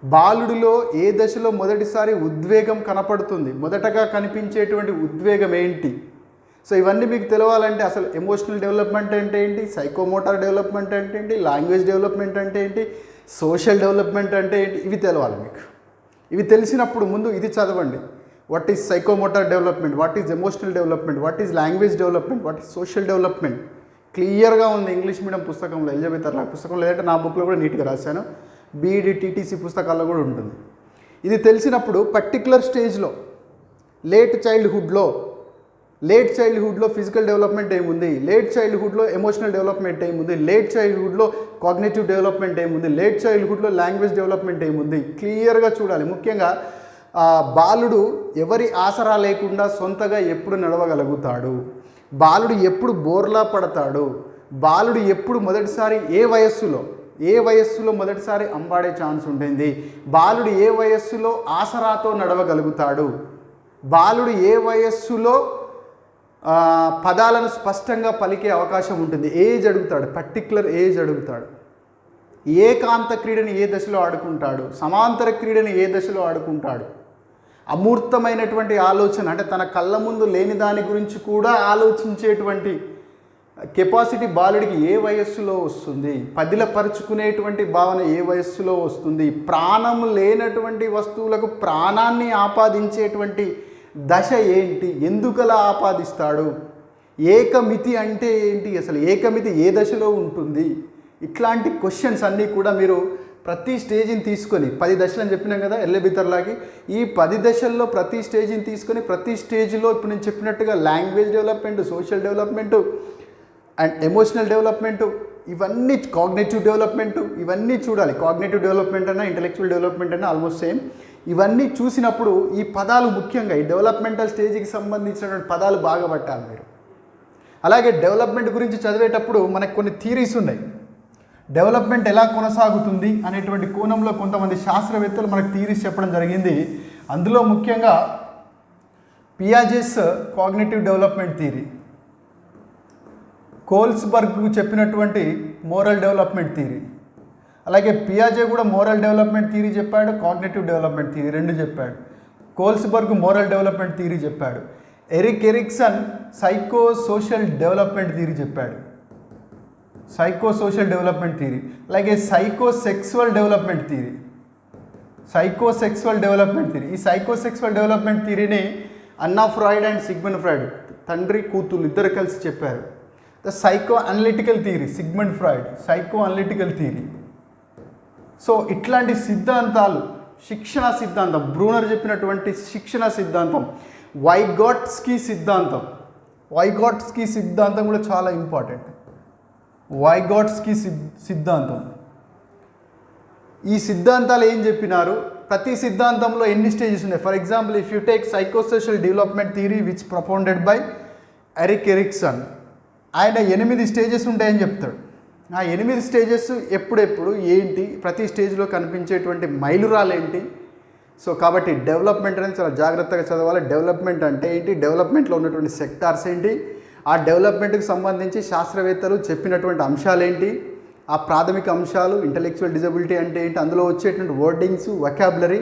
బాలుడిలో ఏ దశలో మొదటిసారి ఉద్వేగం కనపడుతుంది? మొదటగా కనిపించేటువంటి ఉద్వేగం ఏంటి? సో ఇవన్నీ మీకు తెలవాలంటే అసలు ఎమోషనల్ డెవలప్మెంట్ అంటే ఏంటి, సైకోమోటార్ డెవలప్మెంట్ అంటే ఏంటి, లాంగ్వేజ్ డెవలప్మెంట్ అంటే ఏంటి, సోషల్ డెవలప్మెంట్ అంటే ఏంటి, ఇవి తెలవాలి మీకు. ఇవి తెలిసినప్పుడు ముందు ఇది చదవండి. What is psychomotor development, what is emotional development, what is language development, what is social development క్లియర్గా ఉంది ఇంగ్లీష్ మీడియం పుస్తకంలో, ఎలిజబెత్ హర్లాగ్ పుస్తకంలో, లేదంటే నా బుక్లో కూడా నీట్గా రాశాను, బీఈడి టీటీసీ పుస్తకాల్లో కూడా ఉంటుంది. ఇది తెలిసినప్పుడు పర్టికులర్ స్టేజ్లో లేట్ చైల్డ్హుడ్లో ఫిజికల్ డెవలప్మెంట్ ఏముంది, లేట్ చైల్డ్హుడ్లో ఎమోషనల్ డెవలప్మెంట్ ఏముంది, లేట్ చైల్డ్హుడ్లో కాగ్నిటివ్ డెవలప్మెంట్ ఏముంది, లేట్ చైల్డ్హుడ్లో లాంగ్వేజ్ డెవలప్మెంట్ ఏముంది క్లియర్గా చూడాలి. ముఖ్యంగా బాలుడు ఎవరి ఆసరా లేకుండా సొంతగా ఎప్పుడు నడవగలుగుతాడు, బాలుడు ఎప్పుడు బోర్లా పడతాడు, బాలుడు ఎప్పుడు మొదటిసారి ఏ వయస్సులో మొదటిసారి అంబాడే ఛాన్స్ ఉంటుంది, బాలుడు ఏ వయస్సులో ఆసరాతో నడవగలుగుతాడు, బాలుడు ఏ వయస్సులో పదాలను స్పష్టంగా పలికే అవకాశం ఉంటుంది, ఏజ్ అడుగుతాడు, పర్టిక్యులర్ ఏజ్ అడుగుతాడు, ఏకాంత క్రీడని ఏ దశలో ఆడుకుంటాడు, సమాంతర క్రీడని ఏ దశలో ఆడుకుంటాడు, అమూర్తమైనటువంటి ఆలోచన అంటే తన కళ్ళ ముందు లేని దాని గురించి కూడా ఆలోచించేటువంటి కెపాసిటీ బాలుడికి ఏ వయస్సులో వస్తుంది, పదిలపరుచుకునేటువంటి భావన ఏ వయస్సులో వస్తుంది, ప్రాణం లేనటువంటి వస్తువులకు ప్రాణాన్ని ఆపాదించేటువంటి దశ ఏంటి, ఎందుకలా ఆపాదిస్తాడు, ఏకమితి అంటే ఏంటి, అసలు ఏకమితి ఏ దశలో ఉంటుంది, ఇట్లాంటి క్వశ్చన్స్ అన్నీ కూడా మీరు ప్రతి స్టేజ్ని తీసుకొని 10 దశలు అని చెప్పినాం కదా ఎలిజబెత్ హర్లాగ్. ఈ 10 దశల్లో ప్రతి స్టేజ్ని తీసుకొని ప్రతి స్టేజ్లో ఇప్పుడు నేను చెప్పినట్టుగా language development, social development and emotional development, ఇవన్నీ కాగ్నిటివ్ డెవలప్మెంటు, ఇవన్నీ చూడాలి. కాగ్నిటివ్ డెవలప్మెంట్ అన్నా ఇంటలెక్చువల్ డెవలప్మెంట్ అన్నా ఆల్మోస్ట్ సేమ్. ఇవన్నీ చూసినప్పుడు ఈ పదాలు ముఖ్యంగా ఈ డెవలప్మెంటల్ స్టేజ్కి సంబంధించినటువంటి పదాలు బాగా పట్టాలి మీరు. అలాగే డెవలప్మెంట్ గురించి చదివేటప్పుడు మనకు కొన్ని థీరీస్ ఉన్నాయి. డెవలప్మెంట్ ఎలా కొనసాగుతుంది అనేటువంటి కోణంలో కొంతమంది శాస్త్రవేత్తలు మనకు థీరీస్ చెప్పడం జరిగింది. అందులో ముఖ్యంగా Piaget's cognitive development theory, Kohlberg చెప్పినటువంటి మోరల్ డెవలప్మెంట్ థీరీ, అలాగే పియాజే కూడా మోరల్ డెవలప్మెంట్ థీరీ చెప్పాడు, కాగ్నిటివ్ డెవలప్మెంట్ థీరీ రెండు చెప్పాడు. కోల్స్బర్గ్ మోరల్ డెవలప్మెంట్ థీరీ చెప్పాడు, Erikson psycho social development theory చెప్పాడు, సైకో సోషల్ డెవలప్మెంట్ థీరీ, అలాగే psycho sexual development theory, psychosexual development theory. ఈ సైకోసెక్సువల్ డెవలప్మెంట్ థియరీని Anna Freud and Sigmund Freud, తండ్రి కూతురు ఇద్దరు కలిసి చెప్పారు. The psycho analytical theory, Sigmund Freud psycho analytical theory. So ఇట్లాంటి సిద్ధాంతాలు, శిక్షణ సిద్ధాంతం, బ్రూనర్ చెప్పినటువంటి శిక్షణ సిద్ధాంతం, వైగాట్స్కీ సిద్ధాంతం, వైగాట్స్కీ సిద్ధాంతం కూడా చాలా ఇంపార్టెంట్. వైగాట్స్కీ సిద్ధాంతం, ఈ సిద్ధాంతాలు ఏం చెప్పినారు, ప్రతి సిద్ధాంతంలో ఎన్ని స్టేజెస్ ఉన్నాయి. For example, if you take psychosocial development theory which propounded by Erik Erikson, ఆయన 8 స్టేజెస్ ఉంటాయని చెప్తాడు. ఆ 8 స్టేజెస్ ఎప్పుడెప్పుడు ఏంటి, ప్రతి స్టేజ్లో కనిపించేటువంటి మైలురాలు ఏంటి. సో కాబట్టి డెవలప్మెంట్ అనేది చాలా జాగ్రత్తగా చదవాలి. డెవలప్మెంట్ అంటే ఏంటి, డెవలప్మెంట్లో ఉన్నటువంటి సెక్టార్స్ ఏంటి, ఆ డెవలప్మెంట్కి సంబంధించి శాస్త్రవేత్తలు చెప్పినటువంటి అంశాలు ఏంటి, ఆ ప్రాథమిక అంశాలు, ఇంటలెక్చువల్ డిజబిలిటీ అంటే ఏంటి, అందులో వచ్చేటువంటి వర్డింగ్స్, వొకాబులరీ,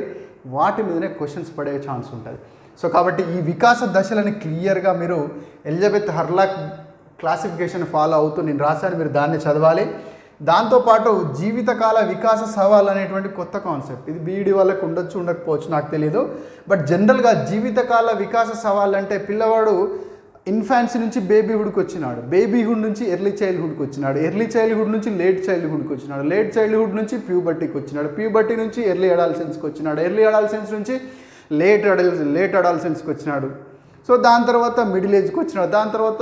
వాటి మీదనే క్వశ్చన్స్ పడే ఛాన్స్ ఉంటుంది. సో కాబట్టి ఈ వికాస దశలని క్లియర్గా మీరు ఎలిజబెత్ హర్లాక్ క్లాసిఫికేషన్ ఫాలో అవుతూ నేను రాశాను, మీరు దాన్ని చదవాలి. దాంతోపాటు జీవితకాల వికాస సవాల్ అనేటువంటి కొత్త కాన్సెప్ట్, ఇది బీఈడి వాళ్ళకు ఉండొచ్చు ఉండకపోవచ్చు నాకు తెలియదు. బట్ జనరల్గా జీవితకాల వికాస సవాల్ అంటే పిల్లవాడు ఇన్ఫాన్సీ నుంచి బేబీహుడ్కి వచ్చినాడు, బేబీహుడ్ నుంచి ఎర్లీ చైల్డ్హుడ్కి వచ్చినాడు, ఎర్లీ చైల్డ్హుడ్ నుంచి లేట్ చైల్డ్హుడ్కి వచ్చినాడు, లేట్ చైల్డ్హుడ్ నుంచి ప్యూబర్టీకి వచ్చినాడు, ప్యూబర్టీ నుంచి ఎర్లీ అడాల్సెన్స్కి వచ్చినాడు, ఎర్లీ అడాల్సెన్స్ నుంచి లేట్ అడాల్సెన్స్కి వచ్చినాడు. సో దాని తర్వాత మిడిల్ ఏజ్కి వచ్చినాడు, దాని తర్వాత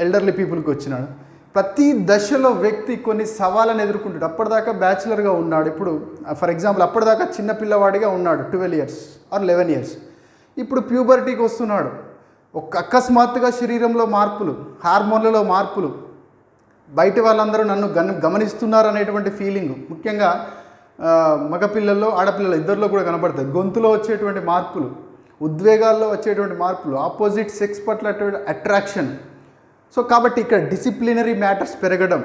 ఎల్డర్లీ పీపుల్కి వచ్చినాడు. ప్రతి దశలో వ్యక్తి కొన్ని సవాళ్ళను ఎదుర్కొంటాడు. అప్పటిదాకా బ్యాచులర్గా ఉన్నాడు, ఇప్పుడు ఫర్ ఎగ్జాంపుల్ అప్పటిదాకా చిన్న పిల్లవాడిగా ఉన్నాడు 12 years ఆర్ 11 years, ఇప్పుడు ప్యూబర్టీకి వస్తున్నాడు. అకస్మాత్తుగా శరీరంలో మార్పులు, హార్మోన్లలో మార్పులు, బయట వాళ్ళందరూ నన్ను గమనిస్తున్నారు అనేటువంటి ఫీలింగ్ ముఖ్యంగా మగపిల్లల్లో ఆడపిల్లలు ఇద్దరిలో కూడా కనపడుతుంది. గొంతులో వచ్చేటువంటి మార్పులు, ఉద్వేగాల్లో వచ్చేటువంటి మార్పులు, ఆపోజిట్ సెక్స్ పట్ల అట్రాక్షన్. సో కాబట్టి ఇక్కడ డిసిప్లినరీ మ్యాటర్స్ పెరగడం,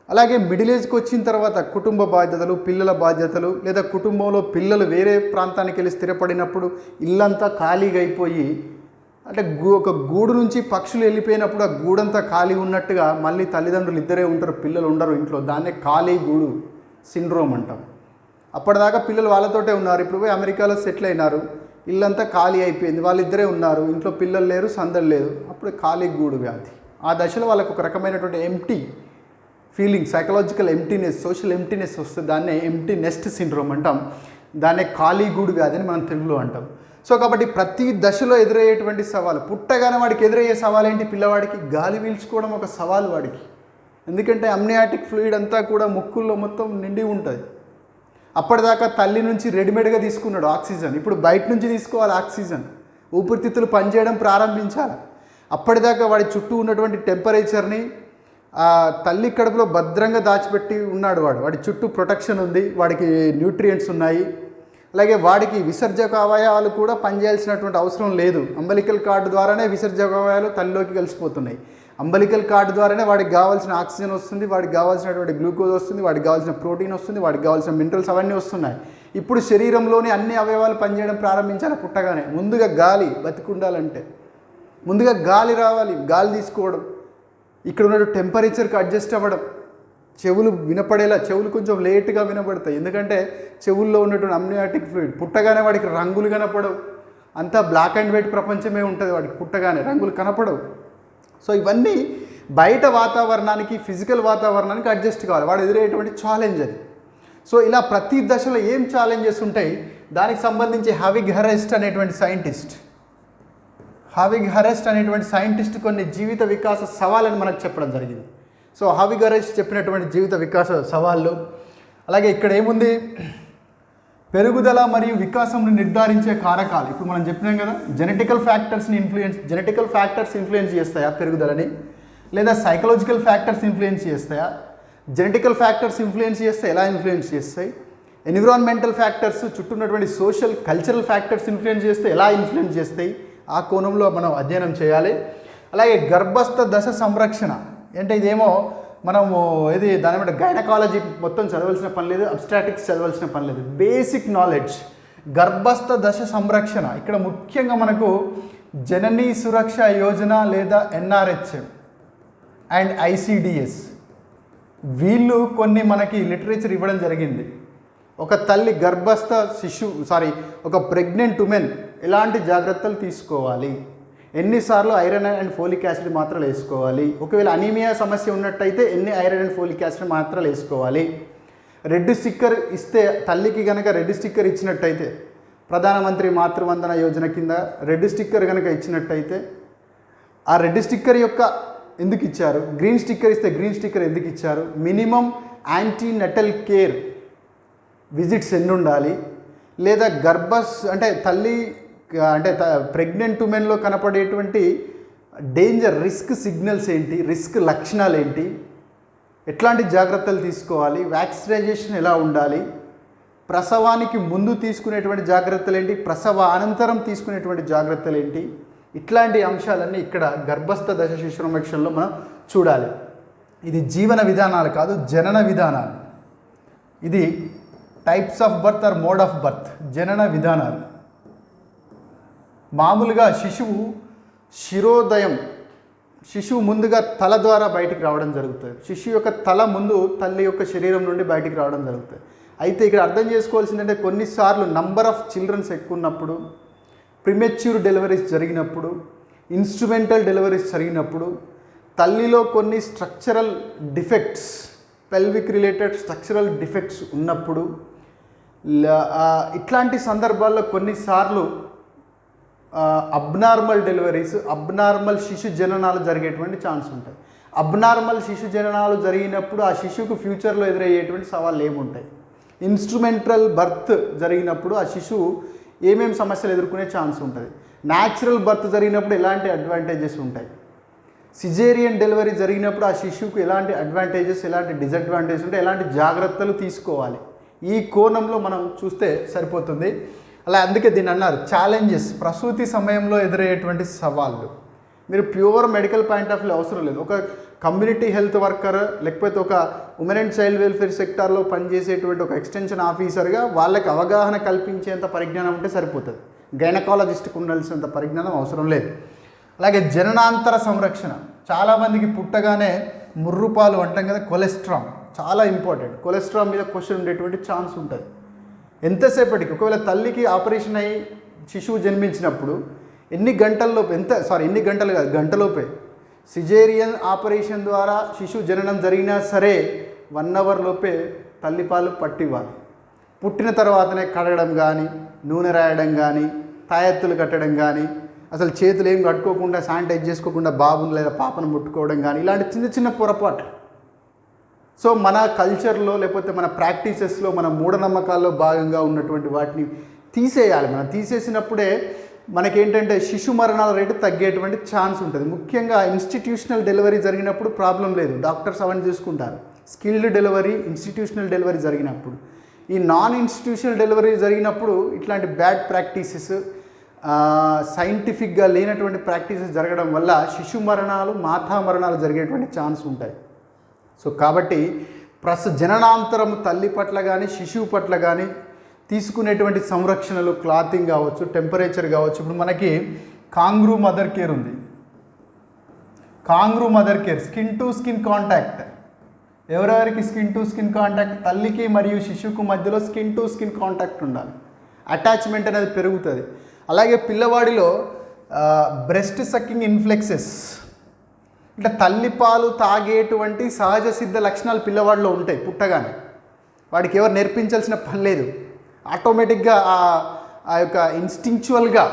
అలాగే మిడిల్ ఏజ్కి వచ్చిన తర్వాత కుటుంబ బాధ్యతలు, పిల్లల బాధ్యతలు, లేదా కుటుంబంలో పిల్లలు వేరే ప్రాంతానికి వెళ్ళి స్థిరపడినప్పుడు ఇల్లంతా ఖాళీగా అయిపోయి, అంటే ఒక గూడు నుంచి పక్షులు వెళ్ళిపోయినప్పుడు ఆ గూడంతా ఖాళీ ఉన్నట్టుగా మళ్ళీ తల్లిదండ్రులు ఇద్దరే ఉంటారు, పిల్లలు ఉండరు ఇంట్లో. దాన్నే ఖాళీ గూడు సిండ్రోమ్ అంటాం. అప్పటిదాకా పిల్లలు వాళ్ళతోటే ఉన్నారు, ఇప్పుడు పోయి అమెరికాలో సెటిల్ అయినారు, ఇల్లంతా ఖాళీ అయిపోయింది, వాళ్ళిద్దరే ఉన్నారు, ఇంట్లో పిల్లలు లేరు, సందడి లేదు, అప్పుడు ఖాళీ గూడు వ్యాధి. ఆ దశలో వాళ్ళకు ఒక రకమైనటువంటి empty feeling, psychological emptiness, social emptiness వస్తుంది, దాన్నే ఎంప్టీ నెస్ట్ సిండ్రోమ్ అంటాం, దాన్నే ఖాళీ గూడు వ్యాధి అని మనం తెలుగులో అంటాం. సో కాబట్టి ప్రతి దశలో ఎదురయ్యేటువంటి సవాలు, పుట్టగానే వాడికి ఎదురయ్యే సవాలు ఏంటి, పిల్లవాడికి గాలి పీల్చుకోవడం ఒక సవాలు వాడికి, ఎందుకంటే అమ్నియాటిక్ ఫ్లూయిడ్ అంతా కూడా ముక్కుల్లో మొత్తం నిండి ఉంటుంది. అప్పటిదాకా తల్లి నుంచి రెడీమేడ్గా తీసుకున్నాడు ఆక్సిజన్, ఇప్పుడు బయట నుంచి తీసుకోవాలి ఆక్సిజన్, ఊపిరితిత్తులు పనిచేయడం ప్రారంభించాలి. అప్పటిదాకా వాడి చుట్టూ ఉన్నటువంటి టెంపరేచర్ని తల్లి కడుపులో భద్రంగా దాచిపెట్టి ఉన్నాడు వాడి చుట్టూ ప్రొటెక్షన్ ఉంది, వాడికి న్యూట్రియంట్స్ ఉన్నాయి, అలాగే వాడికి విసర్జక అవయవాలు కూడా పనిచేయాల్సినటువంటి అవసరం లేదు. అంబలికల్ కార్డు ద్వారానే విసర్జక అవయవాలు తల్లిలోకి కలిసిపోతున్నాయి. అంబలికల్ కార్డు ద్వారానే వాడికి కావాల్సిన ఆక్సిజన్ వస్తుంది, వాడికి కావాల్సినటువంటి గ్లూకోజ్ వస్తుంది, వాడికి కావాల్సిన ప్రోటీన్ వస్తుంది, వాడికి కావాల్సిన మినరల్స్ అవన్నీ వస్తున్నాయి. ఇప్పుడు శరీరంలోని అన్ని అవయవాలు పనిచేయడం ప్రారంభించాలి పుట్టగానే. ముందుగా గాలి, బతికుండాలంటే ముందుగా గాలి రావాలి, గాలి తీసుకోవడం, ఇక్కడ ఉన్న టెంపరేచర్కి అడ్జస్ట్ అవ్వడం, చెవులు వినపడేలా, చెవులు కొంచెం లేట్గా వినపడతాయి, ఎందుకంటే చెవుల్లో ఉన్నటువంటి అమ్నియాటిక్ ఫ్లూయిడ్. పుట్టగానే వాడికి రంగులు కనపడవు, అంతా బ్లాక్ అండ్ వైట్ ప్రపంచమే ఉంటుంది వాడికి, పుట్టగానే రంగులు కనపడవు. సో ఇవన్నీ బయట వాతావరణానికి, ఫిజికల్ వాతావరణానికి అడ్జస్ట్ కావాలి, వాడు ఎదురయ్యేటువంటి ఛాలెంజ్ అది. సో ఇలా ప్రతి దశలో ఏం ఛాలెంజెస్ ఉంటాయి, దానికి సంబంధించి హావిగ్ హరెస్ట్ అనేటువంటి సైంటిస్ట్ కొన్ని జీవిత వికాస సవాళ్ళని మనకు చెప్పడం జరిగింది. సో హావిగ్ హరెస్ట్ చెప్పినటువంటి జీవిత వికాస సవాళ్ళు, అలాగే ఇక్కడ ఏముంది, పెరుగుదల మరియు వికాసంను నిర్ధారించే కారకాలు. ఇప్పుడు మనం చెప్పినాం కదా, జెనెటికల్ ఫ్యాక్టర్స్ ఇన్ఫ్లుయెన్స్ చేస్తాయా పెరుగుదలని, లేదా సైకలాజికల్ ఫ్యాక్టర్స్ ఇన్ఫ్లుయెన్స్ చేస్తాయా? జెనెటికల్ ఫ్యాక్టర్స్ ఇన్ఫ్లుయెన్స్ చేస్తే ఎలా ఇన్ఫ్లుయెన్స్ చేస్తాయి? ఎన్విరాన్మెంటల్ ఫ్యాక్టర్స్, చుట్టూ ఉన్నటువంటి సోషల్ కల్చరల్ ఫ్యాక్టర్స్ ఇన్ఫ్లుయెన్స్ చేస్తే ఎలా ఇన్ఫ్లుయెన్స్ చేస్తాయి? ఆ కోణంలో మనం అధ్యయనం చేయాలి. అలాగే గర్భస్థ దశ సంరక్షణ అంటే ఇదేమో మనము దాని మీద గైనకాలజీ మొత్తం చదవాల్సిన పని లేదు, అబ్స్ట్రాటిక్స్ చదవాల్సిన పని లేదు, బేసిక్ నాలెడ్జ్. గర్భస్థ దశ సంరక్షణ ఇక్కడ ముఖ్యంగా మనకు జననీ సురక్ష యోజన లేదా NRHM అండ్ ICDS వీళ్ళు కొన్ని మనకి లిటరేచర్ ఇవ్వడం జరిగింది. ఒక తల్లి గర్భస్థ ఒక ప్రెగ్నెంట్ ఉమెన్ ఎలాంటి జాగ్రత్తలు తీసుకోవాలి, ఎన్నిసార్లు ఐరన్ అండ్ ఫోలిక్ యాసిడ్ మాత్రలు వేసుకోవాలి, ఒకవేళ అనీమియా సమస్య ఉన్నట్టయితే ఎన్ని ఐరన్ అండ్ ఫోలిక్ యాసిడ్ మాత్రలు వేసుకోవాలి, రెడ్ స్టిక్కర్ ఇస్తే తల్లికి కనుక రెడ్ స్టిక్కర్ ఇచ్చినట్టయితే ప్రధానమంత్రి మాతృవందన యోజన కింద రెడ్ స్టిక్కర్ కనుక ఇచ్చినట్టయితే ఆ రెడ్ స్టిక్కర్ యొక్క ఎందుకు ఇచ్చారు, గ్రీన్ స్టిక్కర్ ఇస్తే గ్రీన్ స్టిక్కర్ ఎందుకు ఇచ్చారు, మినిమం యాంటీనటల్ కేర్ విజిట్స్ ఎన్ని ఉండాలి, లేదా ప్రెగ్నెంట్ ఉమెన్లో కనపడేటువంటి డేంజర్ రిస్క్ సిగ్నల్స్ ఏంటి, రిస్క్ లక్షణాలు ఏంటి, ఎట్లాంటి జాగ్రత్తలు తీసుకోవాలి, వ్యాక్సినైజేషన్ ఎలా ఉండాలి, ప్రసవానికి ముందు తీసుకునేటువంటి జాగ్రత్తలు ఏంటి, ప్రసవ అనంతరం తీసుకునేటువంటి జాగ్రత్తలు ఏంటి, ఇట్లాంటి అంశాలన్నీ ఇక్కడ గర్భస్థ దశ శిశు సంరక్షణలో మనం చూడాలి. ఇది జీవన విధానాలు కాదు, జనన విధానాలు. ఇది types of birth are mode of birth, జనన విధానాలు. మామూలుగా శిశువు ముందుగా తల ద్వారా బయటికి రావడం జరుగుతుంది. శిశువు యొక్క తల ముందు తల్లి యొక్క శరీరం నుండి బయటికి రావడం జరుగుతుంది. అయితే ఇక్కడ అర్థం చేసుకోవాల్సిందంటే కొన్నిసార్లు నంబర్ ఆఫ్ చిల్డ్రన్స్ ఎక్కువ ఉన్నప్పుడు, ప్రిమెచ్యూర్ డెలివరీస్ జరిగినప్పుడు, ఇన్స్ట్రుమెంటల్ డెలివరీస్ జరిగినప్పుడు, తల్లిలో కొన్ని structural defects, pelvic related structural defects ఉన్నప్పుడు, ఇట్లాంటి సందర్భాల్లో కొన్నిసార్లు అబ్నార్మల్ డెలివరీస్, అబ్నార్మల్ శిశు జననాలు జరిగేటువంటి ఛాన్స్ ఉంటాయి. అబ్నార్మల్ శిశు జననాలు జరిగినప్పుడు ఆ శిశువుకు ఫ్యూచర్లో ఎదురయ్యేటువంటి సవాళ్ళు ఏముంటాయి, ఇన్స్ట్రుమెంటల్ బర్త్ జరిగినప్పుడు ఆ శిశువు ఏమేమి సమస్యలు ఎదుర్కొనే ఛాన్స్ ఉంటుంది, న్యాచురల్ బర్త్ జరిగినప్పుడు ఎలాంటి అడ్వాంటేజెస్ ఉంటాయి, సిజేరియన్ డెలివరీ జరిగినప్పుడు ఆ శిశువుకు ఎలాంటి అడ్వాంటేజెస్ ఎలాంటి డిసడ్వాంటేజెస్ ఉంటాయి, ఎలాంటి జాగ్రత్తలు తీసుకోవాలి, ఈ కోణంలో మనం చూస్తే సరిపోతుంది. అలా అందుకే దీన్ని అన్నారు ఛాలెంజెస్, ప్రసూతి సమయంలో ఎదురయ్యేటువంటి సవాళ్ళు. మీరు pure medical point of view అవసరం లేదు, ఒక కమ్యూనిటీ హెల్త్ వర్కర్ లేకపోతే ఒక ఉమెన్ అండ్ చైల్డ్ వెల్ఫేర్ సెక్టార్లో పనిచేసేటువంటి ఒక ఎక్స్టెన్షన్ ఆఫీసర్గా వాళ్ళకి అవగాహన కల్పించేంత పరిజ్ఞానం ఉంటే సరిపోతుంది. గైనకాలజిస్ట్కి ఉండాల్సినంత పరిజ్ఞానం అవసరం లేదు. అలాగే జననాంతర సంరక్షణ, చాలామందికి పుట్టగానే ముర్రుపాలు అంటాం కదా, కొలెస్ట్రాల్ చాలా ఇంపార్టెంట్. కొలెస్ట్రాల్ మీద క్వశ్చన్ ఉండేటువంటి ఛాన్స్ ఉంటుంది. ఎంతసేపటికి ఒకవేళ తల్లికి ఆపరేషన్ అయ్యి శిశువు జన్మించినప్పుడు ఎన్ని గంటలు కాదు, గంటలోపే సిజేరియన్ ఆపరేషన్ ద్వారా శిశువు జననం జరిగినా సరే 1 అవర్ లోపే తల్లిపాలు పట్టివ్వాలి. పుట్టిన తర్వాతనే కడగడం కానీ, నూనె రాయడం కానీ, తాయెత్తులు కట్టడం కానీ, అసలు చేతులు ఏం కట్టుకోకుండా శానిటైజ్ చేసుకోకుండా బాబుని లేదా పాపను ముట్టుకోవడం కానీ, ఇలాంటి చిన్న చిన్న పొరపాటు. సో మన కల్చర్లో లేకపోతే మన ప్రాక్టీసెస్లో, మన మూఢనమ్మకాల్లో భాగంగా ఉన్నటువంటి వాటిని తీసేయాలి. మనం తీసేసినప్పుడే మనకేంటంటే శిశు మరణాల రేటు తగ్గేటువంటి ఛాన్స్ ఉంటుంది. ముఖ్యంగా ఇన్స్టిట్యూషనల్ డెలివరీ జరిగినప్పుడు ప్రాబ్లం లేదు, డాక్టర్స్ అవన్నీ చూసుకుంటారు. స్కిల్డ్ డెలివరీ, ఇన్స్టిట్యూషనల్ డెలివరీ జరిగినప్పుడు, ఈ నాన్ ఇన్స్టిట్యూషనల్ డెలివరీ జరిగినప్పుడు ఇట్లాంటి బ్యాడ్ ప్రాక్టీసెస్, సైంటిఫిక్గా లేనటువంటి ప్రాక్టీసెస్ జరగడం వల్ల శిశు మరణాలు, మాతా మరణాలు జరిగేటువంటి ఛాన్స్ ఉంటాయి. సో కాబట్టి జననాంతరం తల్లి పట్ల కానీ శిశువు పట్ల కానీ తీసుకునేటువంటి సంరక్షణలు, క్లాతింగ్ కావచ్చు, టెంపరేచర్ కావచ్చు. ఇప్పుడు మనకి కాంగ్రూ మదర్ కేర్ ఉంది. Kangaroo mother care skin to skin contact. ఎవరెవరికి స్కిన్ టు స్కిన్ కాంటాక్ట్? తల్లికి మరియు శిశువుకు మధ్యలో స్కిన్ టు స్కిన్ కాంటాక్ట్ ఉండాలి, అటాచ్మెంట్ అనేది పెరుగుతుంది. అలాగే పిల్లవాడిలో బ్రెస్ట్ సక్కింగ్ ఇన్ఫ్లెక్సెస్, అంటే తల్లిపాలు తాగేటువంటి సహజ సిద్ధ లక్షణాలు పిల్లవాడిలో ఉంటాయి. పుట్టగానే వాడికి ఎవరు నేర్పించాల్సిన పని లేదు, ఆటోమేటిక్గా ఆ యొక్క ఇన్స్టింక్చువల్గా,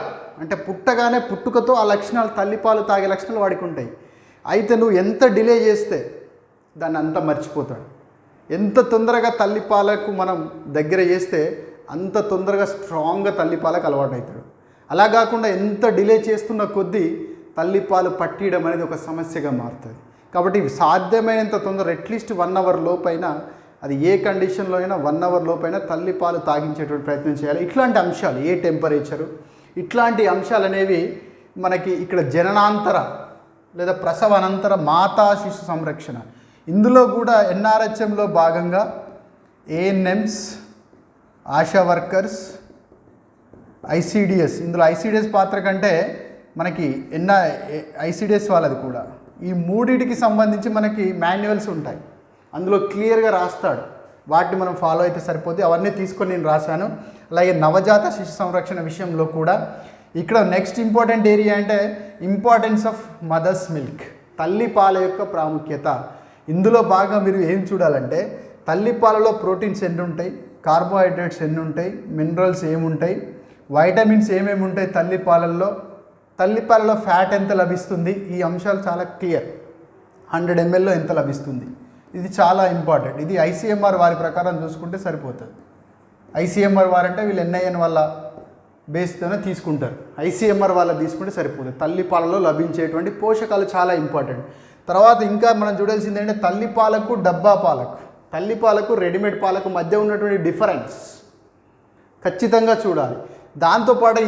అంటే పుట్టగానే పుట్టుకతో ఆ లక్షణాలు, తల్లిపాలు తాగే లక్షణాలు వాడికి ఉంటాయి. అయితే నువ్వు ఎంత డిలే చేస్తే దాన్ని అంత మర్చిపోతాడు. ఎంత తొందరగా తల్లిపాలకు మనం దగ్గర చేస్తే అంత తొందరగా స్ట్రాంగ్గా తల్లిపాలకు అలవాటు అవుతాడు. అలా కాకుండా ఎంత డిలే చేస్తున్న కొద్దీ తల్లిపాలు పట్టియడం అనేది ఒక సమస్యగా మారుతుంది. కాబట్టి సాధ్యమైనంత తొందర అట్లీస్ట్ 1 అవర్ లోపైన, అది ఏ కండిషన్లో అయినా 1 అవర్ లోపైన తల్లిపాలు తాగించేటువంటి ప్రయత్నం చేయాలి. ఇట్లాంటి అంశాలు, ఏ టెంపరేచరు, ఇట్లాంటి అంశాలు అనేవి మనకి ఇక్కడ జననాంతర లేదా ప్రసవానంతర మాతా శిశు సంరక్షణ. ఇందులో కూడా ఎన్ఆర్హెచ్ఎంలో భాగంగా ఏఎన్ఎంస్, ఆశా వర్కర్స్, ఐసిడిఎస్, ఇందులో ఐసిడిఎస్ పాత్ర కంటే మనకి ఐసిడిఎస్ వాళ్ళది కూడా, ఈ మూడింటికి సంబంధించి మనకి మాన్యువల్స్ ఉంటాయి. అందులో క్లియర్గా రాస్తాడు వాటిని మనం ఫాలో అయితే సరిపోద్ది. అవన్నీ తీసుకొని నేను రాశాను. అలాగే నవజాత శిశు సంరక్షణ విషయంలో కూడా ఇక్కడ నెక్స్ట్ ఇంపార్టెంట్ ఏరియా అంటే ఇంపార్టెన్స్ ఆఫ్ మదర్స్ మిల్క్, తల్లిపాల యొక్క ప్రాముఖ్యత. ఇందులో బాగా మీరు ఏం చూడాలంటే తల్లిపాలలో ప్రోటీన్స్ ఎన్ని ఉంటాయి, కార్బోహైడ్రేట్స్ ఎన్ని ఉంటాయి, మినరల్స్ ఏముంటాయి, వైటమిన్స్ ఏమేమి ఉంటాయి తల్లిపాలలో ఫ్యాట్ ఎంత లభిస్తుంది, ఈ అంశాలు చాలా క్లియర్. 100 mlలో ఎంత లభిస్తుంది, ఇది చాలా ఇంపార్టెంట్. ఇది ఐసీఎంఆర్ వారి ప్రకారం చూసుకుంటే సరిపోతుంది. ఐసీఎంఆర్ వారంటే వీళ్ళు ఎన్ఐఎన్ వాళ్ళ బేస్తోనే తీసుకుంటారు. ఐసీఎంఆర్ వాళ్ళ తీసుకుంటే సరిపోతుంది. తల్లిపాలలో లభించేటువంటి పోషకాలు చాలా ఇంపార్టెంట్. తర్వాత ఇంకా మనం చూడాల్సింది ఏంటంటే తల్లిపాలకు డబ్బా పాలకు, తల్లిపాలకు రెడీమేడ్ పాలకు మధ్య ఉన్నటువంటి డిఫరెన్స్ ఖచ్చితంగా చూడాలి. దాంతోపాటు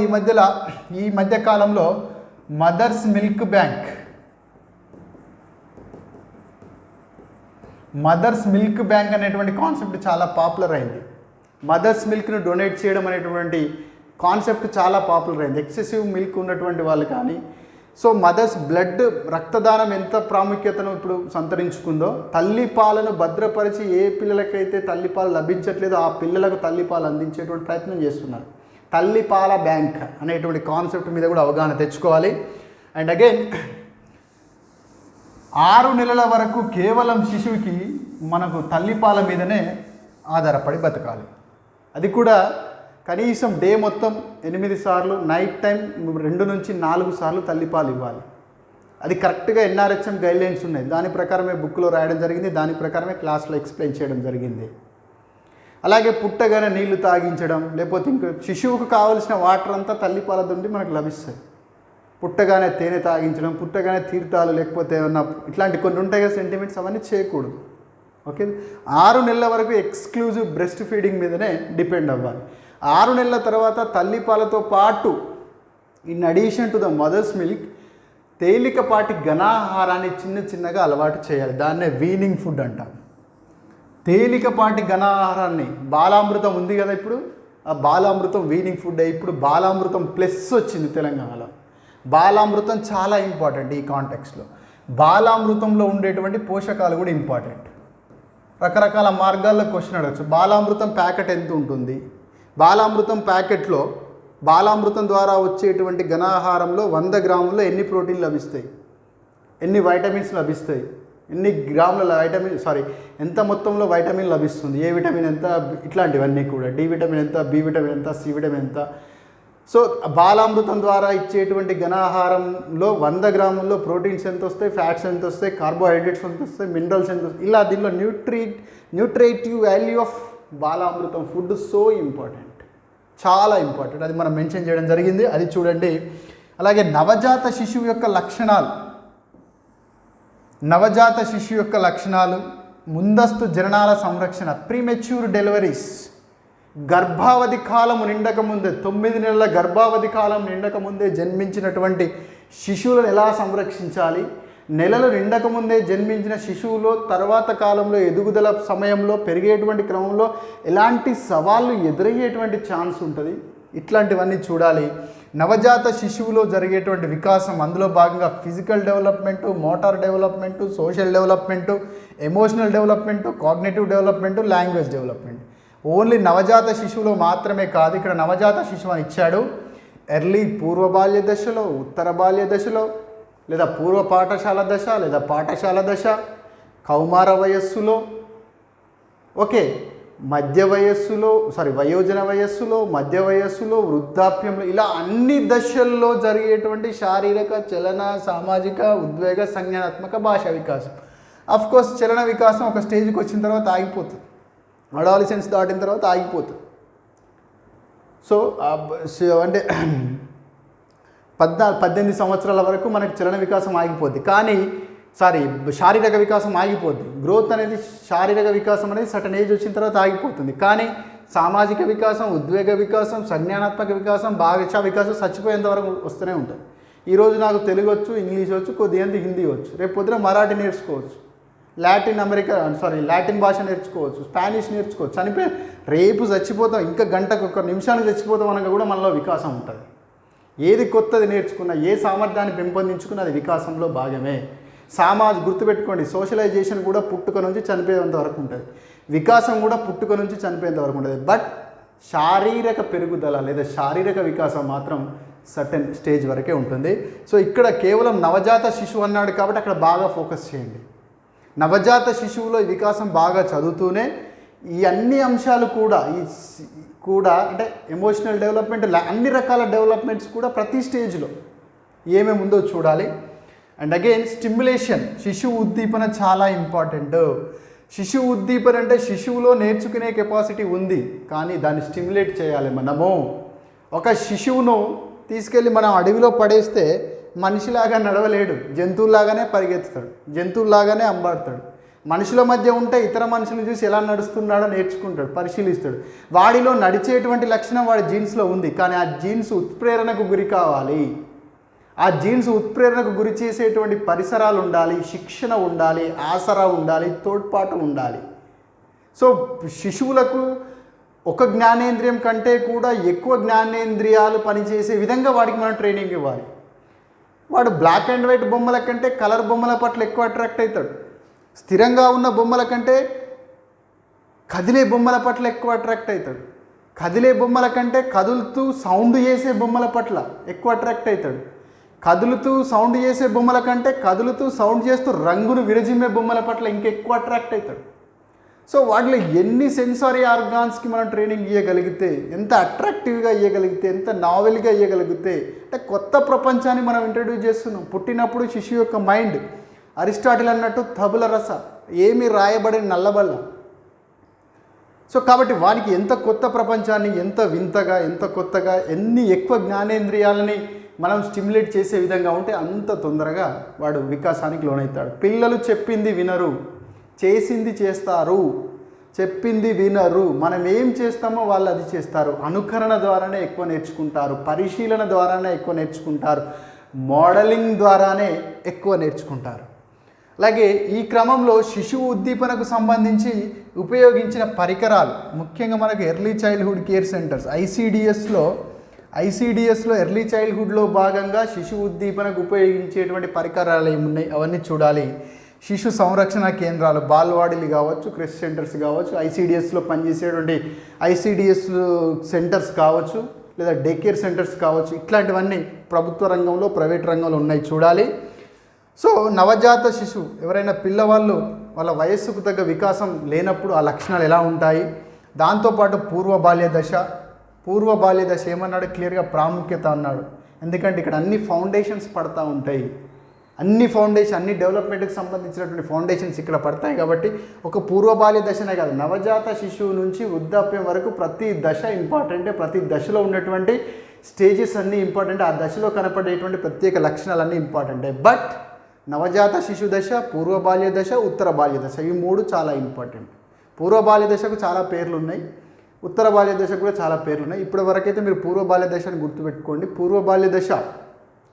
ఈ మధ్య కాలంలో మదర్స్ మిల్క్ బ్యాంక్ అనేటువంటి కాన్సెప్ట్ చాలా పాపులర్ అయింది. మదర్స్ మిల్క్ను డొనేట్ చేయడం అనేటువంటి కాన్సెప్ట్ చాలా పాపులర్ అయింది. ఎక్సెసివ్ మిల్క్ ఉన్నటువంటి వాళ్ళు కానీ, సో మదర్స్ బ్లడ్ రక్తదానం ఎంత ప్రాముఖ్యతను ఇప్పుడు సంతరించుకుందో, తల్లిపాలను భద్రపరిచి ఏ పిల్లలకైతే తల్లిపాలు లభించట్లేదో ఆ పిల్లలకు తల్లిపాలు అందించేటువంటి ప్రయత్నం చేస్తున్నారు. తల్లిపాల బ్యాంక్ అనేటువంటి కాన్సెప్ట్ మీద కూడా అవగాహన తెచ్చుకోవాలి. అండ్ అగైన్ 6 నెలల వరకు కేవలం శిశువుకి మనకు తల్లిపాల మీదనే ఆధారపడి బతకాలి. అది కూడా కనీసం డే మొత్తం 8 సార్లు, నైట్ టైం 2 నుంచి 4 సార్లు తల్లిపాలు ఇవ్వాలి. అది కరెక్ట్గా ఎన్ఆర్హెచ్ఎం గైడ్లైన్స్ ఉన్నాయి. దాని ప్రకారమే బుక్లో రాయడం జరిగింది, దాని ప్రకారమే క్లాస్లో ఎక్స్ప్లెయిన్ చేయడం జరిగింది. అలాగే పుట్టగానే నీళ్లు తాగించడం, లేకపోతే ఇంకా శిశువుకు కావలసిన వాటర్ అంతా తల్లిపాల నుండి మనకు లభిస్తుంది. పుట్టగానే తేనె తాగించడం, పుట్టగానే తీర్థాలు, లేకపోతే ఏమన్నా ఇట్లాంటి కొన్ని ఉంటాయి కదా సెంటిమెంట్స్, అవన్నీ చేయకూడదు. ఓకే, 6 నెలల వరకు ఎక్స్క్లూజివ్ బ్రెస్ట్ ఫీడింగ్ మీదనే డిపెండ్ అవ్వాలి. 6 నెలల తర్వాత తల్లిపాలతో పాటు in addition to the mothers milk తేలికపాటి ఘనాహారాన్ని చిన్నగా అలవాటు చేయాలి. దాన్నే వీనింగ్ ఫుడ్ అంటాం. తేలికపాటి ఘనాహారాన్ని, బాలామృతం ఉంది కదా ఇప్పుడు, ఆ బాలామృతం వీనింగ్ ఫుడ్. ఇప్పుడు బాలామృతం ప్లస్ వచ్చింది తెలంగాణలో. బాలామృతం చాలా ఇంపార్టెంట్ ఈ కాంటెక్స్లో. బాలామృతంలో ఉండేటువంటి పోషకాలు కూడా ఇంపార్టెంట్. రకరకాల మార్గాల్లో క్వశ్చన్ అడగచ్చు. బాలామృతం ప్యాకెట్ ఎంత ఉంటుంది, బాలామృతం ప్యాకెట్లో బాలామృతం ద్వారా వచ్చేటువంటి ఘనాహారంలో 100 గ్రాముల్లో ఎన్ని ప్రోటీన్లు లభిస్తాయి, ఎన్ని వైటమిన్స్ లభిస్తాయి, ఎన్ని గ్రాముల ఎంత మొత్తంలో వైటమిన్ లభిస్తుంది, ఏ విటమిన్ ఎంత, ఇట్లాంటివన్నీ కూడా, డి విటమిన్ ఎంత, బి విటమిన్ ఎంత, సి విటమిన్ ఎంత. సో బాలామృతం ద్వారా ఇచ్చేటువంటి ఘనాహారంలో 100 గ్రాముల్లో ప్రోటీన్స్ ఎంత వస్తాయి, ఫ్యాట్స్ ఎంత వస్తాయి, కార్బోహైడ్రేట్స్ ఎంత వస్తాయి, మినరల్స్ ఎంత వస్తాయి, ఇలా దీనిలో nutritive value of Balamrutham food so important, చాలా ఇంపార్టెంట్. అది మనం మెన్షన్ చేయడం జరిగింది, అది చూడండి. అలాగే నవజాత శిశువు యొక్క లక్షణాలు, ముందస్తు జననాల సంరక్షణ, ప్రీమెచ్యూర్ డెలివరీస్, గర్భావధి కాలం నిండకముందే, 9 నెలల గర్భావధి కాలం నిండకముందే జన్మించినటువంటి శిశువులను ఎలా సంరక్షించాలి, నెలలు నిండకముందే జన్మించిన శిశువులో తర్వాత కాలంలో ఎదుగుదల సమయంలో పెరిగేటువంటి క్రమంలో ఎలాంటి సవాళ్ళు ఎదురయ్యేటువంటి ఛాన్స్ ఉంటుంది, ఇట్లాంటివన్నీ చూడాలి. నవజాత శిశువులో జరిగేటువంటి వికాసం, అందులో భాగంగా physical development, motor development, social development, emotional development, cognitive development, language development. Only నవజాత శిశువులో మాత్రమే కాదు, ఇక్కడ నవజాత శిశువు అని ఇచ్చాడు. ఎర్లీ పూర్వ బాల్య దశలో, ఉత్తర బాల్య దశలో, లేదా పూర్వ పాఠశాల దశ, లేదా పాఠశాల దశ, కౌమార వయస్సులో, ఓకే, మధ్య వయస్సులో, వయోజన వయస్సులో, మధ్య వయస్సులో, వృద్ధాప్యంలో, ఇలా అన్ని దశల్లో జరిగేటువంటి శారీరక, చలన, సామాజిక, ఉద్వేగ, సంజ్ఞానాత్మక, భాషా వికాసం. అఫ్కోర్స్ చలన వికాసం ఒక స్టేజ్కి వచ్చిన తర్వాత ఆగిపోతుంది, అడాలసెన్స్ దాటిన తర్వాత ఆగిపోతుంది. సో అంటే 18 సంవత్సరాల వరకు మనకి చలన వికాసం ఆగిపోద్ది, కానీ శారీరక వికాసం ఆగిపోద్ది. గ్రోత్ అనేది, శారీరక వికాసం అనేది సర్టన్ ఏజ్ వచ్చిన తర్వాత ఆగిపోతుంది. కానీ సామాజిక వికాసం, ఉద్వేగ వికాసం, సంజ్ఞానాత్మక వికాసం, భాషా వికాసం చచ్చిపోయేంత వరకు వస్తూనే ఉంటుంది. ఈరోజు నాకు తెలుగు వచ్చు, ఇంగ్లీష్ వచ్చు, కొద్దిగా హిందీ వచ్చు, రేపు పొద్దున మరాఠీ నేర్చుకోవచ్చు, లాటిన్ భాష నేర్చుకోవచ్చు, స్పానిష్ నేర్చుకోవచ్చు. రేపు చచ్చిపోతాం, ఇంకా గంటకు 1 నిమిషానికి చచ్చిపోతాం అనగా కూడా మనలో వికాసం ఉంటుంది. ఏది కొత్తది నేర్చుకున్నా, ఏ సామర్థ్యాన్ని పెంపొందించుకున్నా అది వికాసంలో భాగమే. గుర్తుపెట్టుకోండి, సోషలైజేషన్ కూడా పుట్టుక నుంచి చనిపోయేంత వరకు ఉంటుంది, వికాసం కూడా పుట్టుక నుంచి చనిపోయేంత వరకు ఉంటుంది. బట్ శారీరక పెరుగుదల లేదా శారీరక వికాసం మాత్రం సర్టెన్ స్టేజ్ వరకే ఉంటుంది. సో ఇక్కడ కేవలం నవజాత శిశువు అన్నాడు కాబట్టి అక్కడ బాగా ఫోకస్ చేయండి. నవజాత శిశువులో ఈ వికాసం బాగా చదువుతూనే ఈ అన్ని అంశాలు కూడా అంటే ఎమోషనల్ డెవలప్మెంట్, అన్ని రకాల డెవలప్మెంట్స్ కూడా ప్రతి స్టేజ్లో ఏమేమి ఉందో చూడాలి. అండ్ అగైన్ స్టిమ్యులేషన్, శిశువు ఉద్దీపన చాలా ఇంపార్టెంట్. శిశువు ఉద్దీపన అంటే శిశువులో నేర్చుకునే కెపాసిటీ ఉంది, కానీ దాన్ని స్టిమ్యులేట్ చేయాలి. మనము ఒక శిశువును తీసుకెళ్ళి మనం అడవిలో పడేస్తే మనిషిలాగా నడవలేడు, జంతువులాగానే పరిగెత్తుతాడు, జంతువులాగానే అంబాడుతాడు. మనుషుల మధ్య ఉంటే ఇతర మనుషులను చూసి ఎలా నడుస్తున్నాడో నేర్చుకుంటాడు, పరిశీలిస్తాడు. వాడిలో నడిచేటువంటి లక్షణం వాడి జీన్స్లో ఉంది, కానీ ఆ జీన్స్ ఉత్ప్రేరణకు గురి కావాలి. ఆ జీన్స్ ఉత్ప్రేరణకు గురి చేసేటువంటి పరిసరాలు ఉండాలి, శిక్షణ ఉండాలి, ఆసరా ఉండాలి, తోడ్పాటు ఉండాలి. సో శిశువులకు ఒక జ్ఞానేంద్రియం కంటే కూడా ఎక్కువ జ్ఞానేంద్రియాలు పనిచేసే విధంగా వాడికి మనం ట్రైనింగ్ ఇవ్వాలి. వాడు బ్లాక్ అండ్ వైట్ బొమ్మల కంటే కలర్ బొమ్మల పట్ల ఎక్కువ అట్రాక్ట్ అవుతాడు. స్థిరంగా ఉన్న బొమ్మల కంటే కదిలే బొమ్మల పట్ల ఎక్కువ అట్రాక్ట్ అవుతాడు. కదిలే బొమ్మల కంటే కదులుతూ సౌండ్ చేసే బొమ్మల పట్ల ఎక్కువ అట్రాక్ట్ అవుతాడు. కదులుతూ సౌండ్ చేసే బొమ్మల కంటే కదులుతూ సౌండ్ చేస్తూ రంగును విరజిమ్మే బొమ్మల పట్ల ఇంకెక్కువ అట్రాక్ట్ అవుతాడు. సో వాటిలో ఎన్ని సెన్సారీ ఆర్గాన్స్కి మనం ట్రైనింగ్ ఇవ్వగలిగితే, ఎంత అట్రాక్టివ్గా ఇవ్వగలిగితే, ఎంత నావెల్గా ఇవ్వగలిగితే, అంటే కొత్త ప్రపంచాన్ని మనం ఇంట్రడ్యూస్ చేస్తున్నాం. పుట్టినప్పుడు శిశువు యొక్క మైండ్ అరిస్టాటిల్ అన్నట్టు తబుల రస, ఏమి రాయబడిన నల్లబల్ల. సో కాబట్టి వానికి ఎంత కొత్త ప్రపంచాన్ని, ఎంత వింతగా, ఎంత కొత్తగా, ఎన్ని ఎక్కువ జ్ఞానేంద్రియాలని మనం స్టిమ్యులేట్ చేసే విధంగా ఉంటే అంత తొందరగా వాడు వికాసానికి లోనవుతాడు. పిల్లలు చెప్పింది వినరు, చేసింది చేస్తారు. చెప్పింది వినరు, మనం ఏం చేస్తామో వాళ్ళు అది చేస్తారు. అనుకరణ ద్వారానే ఎక్కువ నేర్చుకుంటారు, పరిశీలన ద్వారానే ఎక్కువ నేర్చుకుంటారు, మోడలింగ్ ద్వారానే ఎక్కువ నేర్చుకుంటారు. అలాగే ఈ క్రమంలో శిశువు ఉద్దీపనకు సంబంధించి ఉపయోగించిన పరికరాలు, ముఖ్యంగా మనకు ఎర్లీ చైల్డ్హుడ్ కేర్ సెంటర్స్ ఐసిడిఎస్లో ఎర్లీ చైల్డ్హుడ్లో భాగంగా శిశువు ఉద్దీపనకు ఉపయోగించేటువంటి పరికరాలు ఏమున్నాయి అవన్నీ చూడాలి. శిశు సంరక్షణ కేంద్రాలు, బాల్వాడీలు కావచ్చు, క్రెష్ సెంటర్స్ కావచ్చు, ఐసిడిఎస్లో పనిచేసేటువంటి ఐసిడిఎస్ సెంటర్స్ కావచ్చు, లేదా డే కేర్ సెంటర్స్ కావచ్చు, ఇట్లాంటివన్నీ ప్రభుత్వ రంగంలో, ప్రైవేట్ రంగంలో ఉన్నాయి, చూడాలి. సో నవజాత శిశువు ఎవరైనా పిల్లవాళ్ళు వాళ్ళ వయస్సుకు తగ్గ వికాసం లేనప్పుడు ఆ లక్షణాలు ఎలా ఉంటాయి. దాంతోపాటు పూర్వ బాల్య దశ ఏమన్నాడు, క్లియర్గా ప్రాముఖ్యత అన్నాడు. ఎందుకంటే ఇక్కడ అన్ని ఫౌండేషన్స్ పడతా ఉంటాయి, అన్ని డెవలప్మెంట్కి సంబంధించినటువంటి ఫౌండేషన్స్ ఇక్కడ పడతాయి. కాబట్టి ఒక పూర్వ బాల్య దశనే కాదు, నవజాత శిశువు నుంచి వృద్ధాప్యం వరకు ప్రతి దశ ఇంపార్టెంటే, ప్రతి దశలో ఉన్నటువంటి స్టేజెస్ అన్నీ ఇంపార్టెంట్, ఆ దశలో కనపడేటువంటి ప్రత్యేక లక్షణాలన్నీ ఇంపార్టెంటే. బట్ నవజాత శిశు దశ, పూర్వ బాల్య దశ, ఉత్తర బాల్య దశ, ఈ మూడు చాలా ఇంపార్టెంట్. పూర్వ బాల్య దశకు చాలా పేర్లు ఉన్నాయి, ఉత్తర బాల్య దశకు కూడా చాలా పేర్లు ఉన్నాయి. ఇప్పటి వరకైతే మీరు పూర్వ బాల్య దశను గుర్తుపెట్టుకోండి. పూర్వ బాల్య దశ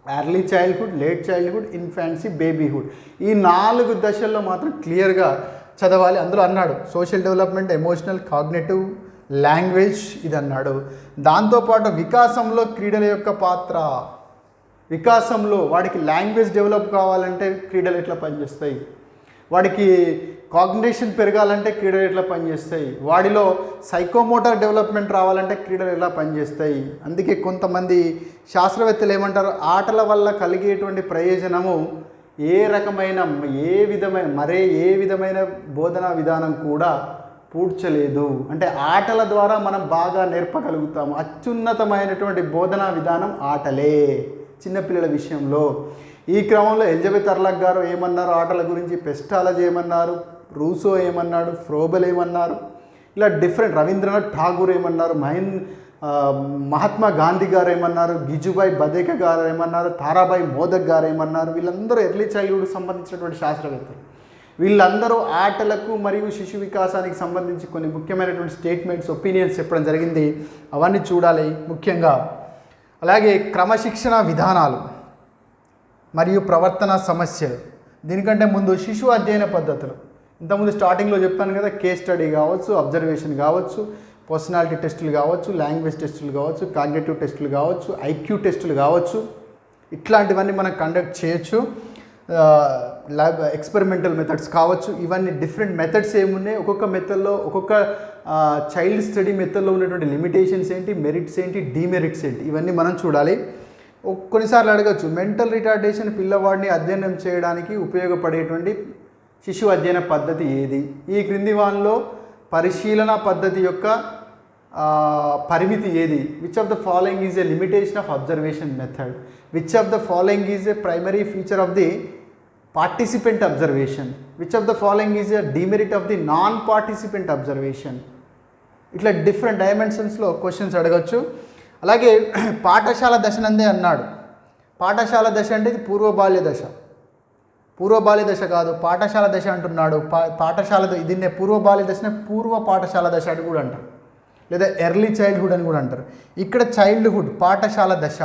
early childhood, late childhood, infancy, babyhood, ఈ 4 దశల్లో మాత్రం క్లియర్గా చదవాలి. అందులో అన్నాడు social development, emotional, cognitive, language ఇది అన్నాడు. దాంతోపాటు వికాసంలో క్రీడల యొక్క పాత్ర, వికాసంలో వాడికి లాంగ్వేజ్ డెవలప్ కావాలంటే క్రీడలు ఎట్లా పనిచేస్తాయి, వాడికి కాగ్నిషన్ పెరగాలంటే క్రీడలు ఎట్లా పనిచేస్తాయి, వాడిలో సైకోమోటర్ డెవలప్మెంట్ రావాలంటే క్రీడలు ఎలా పనిచేస్తాయి. అందుకే కొంతమంది శాస్త్రవేత్తలు ఏమంటారు, ఆటల వల్ల కలిగేటువంటి ప్రయోజనము ఏ విధమైన బోధనా విధానం కూడా పూడ్చలేదు. అంటే ఆటల ద్వారా మనం బాగా నేర్పగలుగుతాము. అత్యున్నతమైనటువంటి బోధనా విధానం ఆటలే చిన్నపిల్లల విషయంలో. ఈ క్రమంలో ఎలిజబెత్ అర్లాక్ గారు ఏమన్నారు ఆటల గురించి, పెస్టాలజీ ఏమన్నారు, రూసో ఏమన్నాడు, ఫ్రోబెల్ ఏమన్నారు, ఇలా డిఫరెంట్, రవీంద్రనాథ్ ఠాగూర్ ఏమన్నారు, మహాత్మా గాంధీ గారు ఏమన్నారు, గిజుభాయ్ బదేక గారు ఏమన్నారు, తారాబాయి మోదక్ గారు ఏమన్నారు. వీళ్ళందరూ ఎర్లీ చైల్డ్హుడ్కి సంబంధించినటువంటి శాస్త్రవేత్తలు. వీళ్ళందరూ ఆటలకు మరియు శిశు వికాసానికి సంబంధించి కొన్ని ముఖ్యమైనటువంటి స్టేట్మెంట్స్, ఒపీనియన్స్ చెప్పడం జరిగింది. అవన్నీ చూడాలి ముఖ్యంగా. అలాగే క్రమశిక్షణ విధానాలు మరియు ప్రవర్తన సమస్యలు. దీనికంటే ముందు శిశు అధ్యయన పద్ధతులు, ఇంతకుముందు స్టార్టింగ్లో చెప్పాను కదా, కేస్ స్టడీ కావచ్చు, అబ్జర్వేషన్ కావచ్చు, పర్సనాలిటీ టెస్టులు కావచ్చు, లాంగ్వేజ్ టెస్టులు కావచ్చు, కాగ్నిటివ్ టెస్టులు కావచ్చు, ఐక్యూ టెస్టులు కావచ్చు, ఇట్లాంటివన్నీ మనం కండక్ట్ చేయొచ్చు. ల్యాబ్ ఎక్స్పెరిమెంటల్ మెథడ్స్ కావచ్చు. ఇవన్నీ డిఫరెంట్ మెథడ్స్ ఏమున్నాయి, ఒక్కొక్క మెథడ్లో ఒక్కొక్క చైల్డ్ స్టడీ మెథడ్లో ఉన్నటువంటి లిమిటేషన్స్ ఏంటి, మెరిట్స్ ఏంటి, డీమెరిట్స్ ఏంటి, ఇవన్నీ మనం చూడాలి. కొన్నిసార్లు అడగచ్చు, మెంటల్ రిటార్డేషన్ పిల్లవాడిని అధ్యయనం చేయడానికి ఉపయోగపడేటువంటి శిశు అధ్యయన పద్ధతి ఏది? ఈ క్రింది వానిలో పరిశీలన పద్ధతి యొక్క పరిమితి ఏది? Which of the following is a limitation of observation method? Which of the following is a primary feature of the participant observation? Which of the following is a demerit of the non participant observation? ఇట్లా different డైమెన్షన్స్లో questions అడగచ్చు. అలాగే పాఠశాల దశ నందే అన్నాడు. పాఠశాల దశ అంటే ఇది పూర్వ బాల్య దశ, పూర్వ బాల్య దశ కాదు, పాఠశాల దశ అంటున్నాడు. పాఠశాల దీన్నే పూర్వ బాల్య దశనే పూర్వ పాఠశాల దశ అని కూడా అంటారు, లేదా ఎర్లీ చైల్డ్హుడ్ అని కూడా అంటారు. ఇక్కడ చైల్డ్హుడ్ పాఠశాల దశ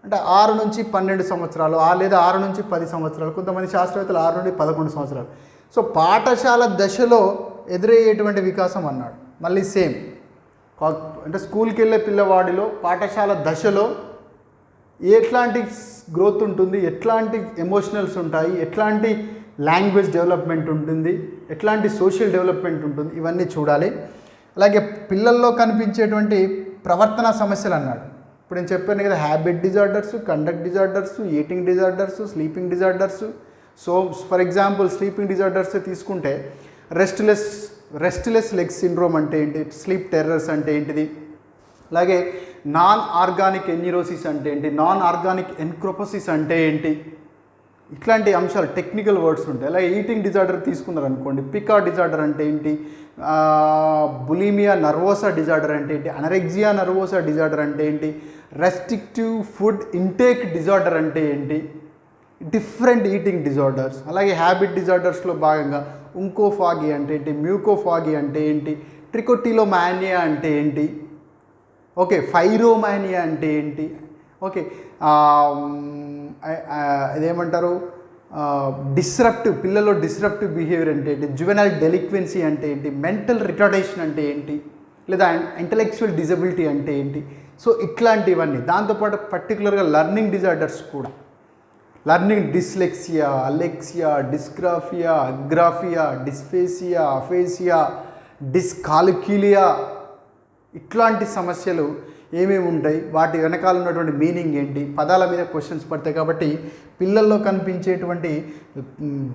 అంటే 6 నుంచి 12 సంవత్సరాలు, లేదా 6 నుంచి 10 సంవత్సరాలు, కొంతమంది శాస్త్రవేత్తలు 6 నుండి 11 సంవత్సరాలు. సో పాఠశాల దశలో ఎదురయ్యేటువంటి వికాసం అన్నాడు. మళ్ళీ సేమ్ అంటే స్కూల్కి వెళ్ళే పిల్లవాడిలో పాఠశాల దశలో ఎట్లాంటి గ్రోత్ ఉంటుంది, ఎట్లాంటి ఎమోషనల్స్ ఉంటాయి, ఎట్లాంటి లాంగ్వేజ్ డెవలప్మెంట్ ఉంటుంది, ఎట్లాంటి సోషల్ డెవలప్మెంట్ ఉంటుంది, ఇవన్నీ చూడాలి. అలాగే పిల్లల్లో కనిపించేటువంటి ప్రవర్తన సమస్యలు అన్నాడు. ఇప్పుడు నేను చెప్పాను కదా, habit disorders, conduct disorders, eating disorders, sleeping disorders. So for example sleeping disorders తీసుకుంటే రెస్ట్లెస్ లెగ్ సిండ్రోమ్ అంటే ఏంటి, స్లీప్ టెర్రర్స్ అంటే ఏంటిది, అలాగే నాన్ ఆర్గానిక్ ఎన్యూరోసిస్ అంటే ఏంటి, నాన్ ఆర్గానిక్ ఎన్క్రోపోసిస్ అంటే ఏంటి, ఇట్లాంటి అంశాలు టెక్నికల్ వర్డ్స్ ఉంటాయి. అలాగే ఈటింగ్ డిజార్డర్ తీసుకున్నారు అనుకోండి, పికా డిజార్డర్ అంటే ఏంటి, బులిమియా నర్వోసా డిజార్డర్ అంటే ఏంటి, అనరెక్సియా నర్వోసా డిజార్డర్ అంటే ఏంటి, రెస్ట్రిక్టివ్ ఫుడ్ ఇంటేక్ డిజార్డర్ అంటే ఏంటి, డిఫరెంట్ ఈటింగ్ డిజార్డర్స్. అలాగే హ్యాబిట్ డిజార్డర్స్లో భాగంగా ఉంకోఫాగి అంటే ఏంటి, మ్యూకోఫాగి అంటే ఏంటి, ట్రికోటిలోమానియా అంటే ఏంటి, ఓకే, ఫైరోమానియా అంటే ఏంటి, ఓకే, ఇదేమంటారు డిస్రప్టివ్, పిల్లల్లో డిస్రప్టివ్ బిహేవియర్ అంటే ఏంటి, జువెనైల్ డెలిక్వెన్సీ అంటే ఏంటి, మెంటల్ రిటార్డేషన్ అంటే ఏంటి, లేదా ఇంటలెక్చువల్ డిజబిలిటీ అంటే ఏంటి. సో ఇట్లాంటివన్నీ. దాంతోపాటు పర్టికులర్గా లెర్నింగ్ డిజార్డర్స్ కూడా, learning dyslexia, alexia, dysgraphia, agraphia, dysphasia, aphasia, dyscalculia, ఇట్లాంటి సమస్యలు ఏమేమి ఉంటాయి, వాటి వెనకాల ఉన్నటువంటి మీనింగ్ ఏంటి, పదాల మీద క్వశ్చన్స్ పడతాయి. కాబట్టి పిల్లల్లో కనిపించేటువంటి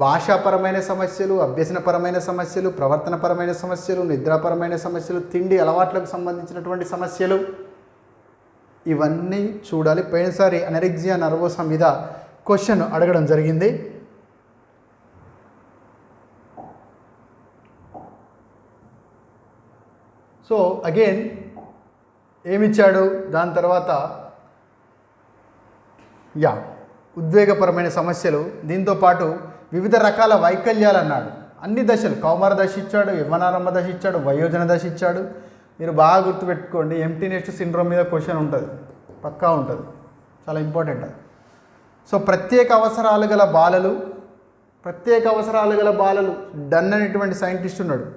భాషాపరమైన సమస్యలు, అభ్యసనపరమైన సమస్యలు, ప్రవర్తనపరమైన సమస్యలు, నిద్రాపరమైన సమస్యలు, తిండి అలవాట్లకు సంబంధించినటువంటి సమస్యలు, ఇవన్నీ చూడాలి. పోయినసారి అనరెక్సియా నర్వోసా మీద క్వశ్చన్ అడగడం జరిగింది. సో అగైన్ ఏమిచ్చాడు, దాని తర్వాత ఉద్వేగపరమైన సమస్యలు, దీంతోపాటు వివిధ రకాల వైకల్యాలు అన్నాడు. అన్ని దశలు, కౌమార దశ ఇచ్చాడు, యవ్వనారంభ దశ ఇచ్చాడు, వయోజన దశ ఇచ్చాడు. మీరు బాగా గుర్తుపెట్టుకోండి, ఎంప్టీ నెస్ట్ సిండ్రోమ్ మీద క్వశ్చన్ ఉంటుంది, పక్కా ఉంటుంది, చాలా ఇంపార్టెంట్ అది. సో ప్రత్యేక అవసరాలు గల బాలలు డన్ అనేటువంటి సైంటిస్ట్ ఉన్నాడు.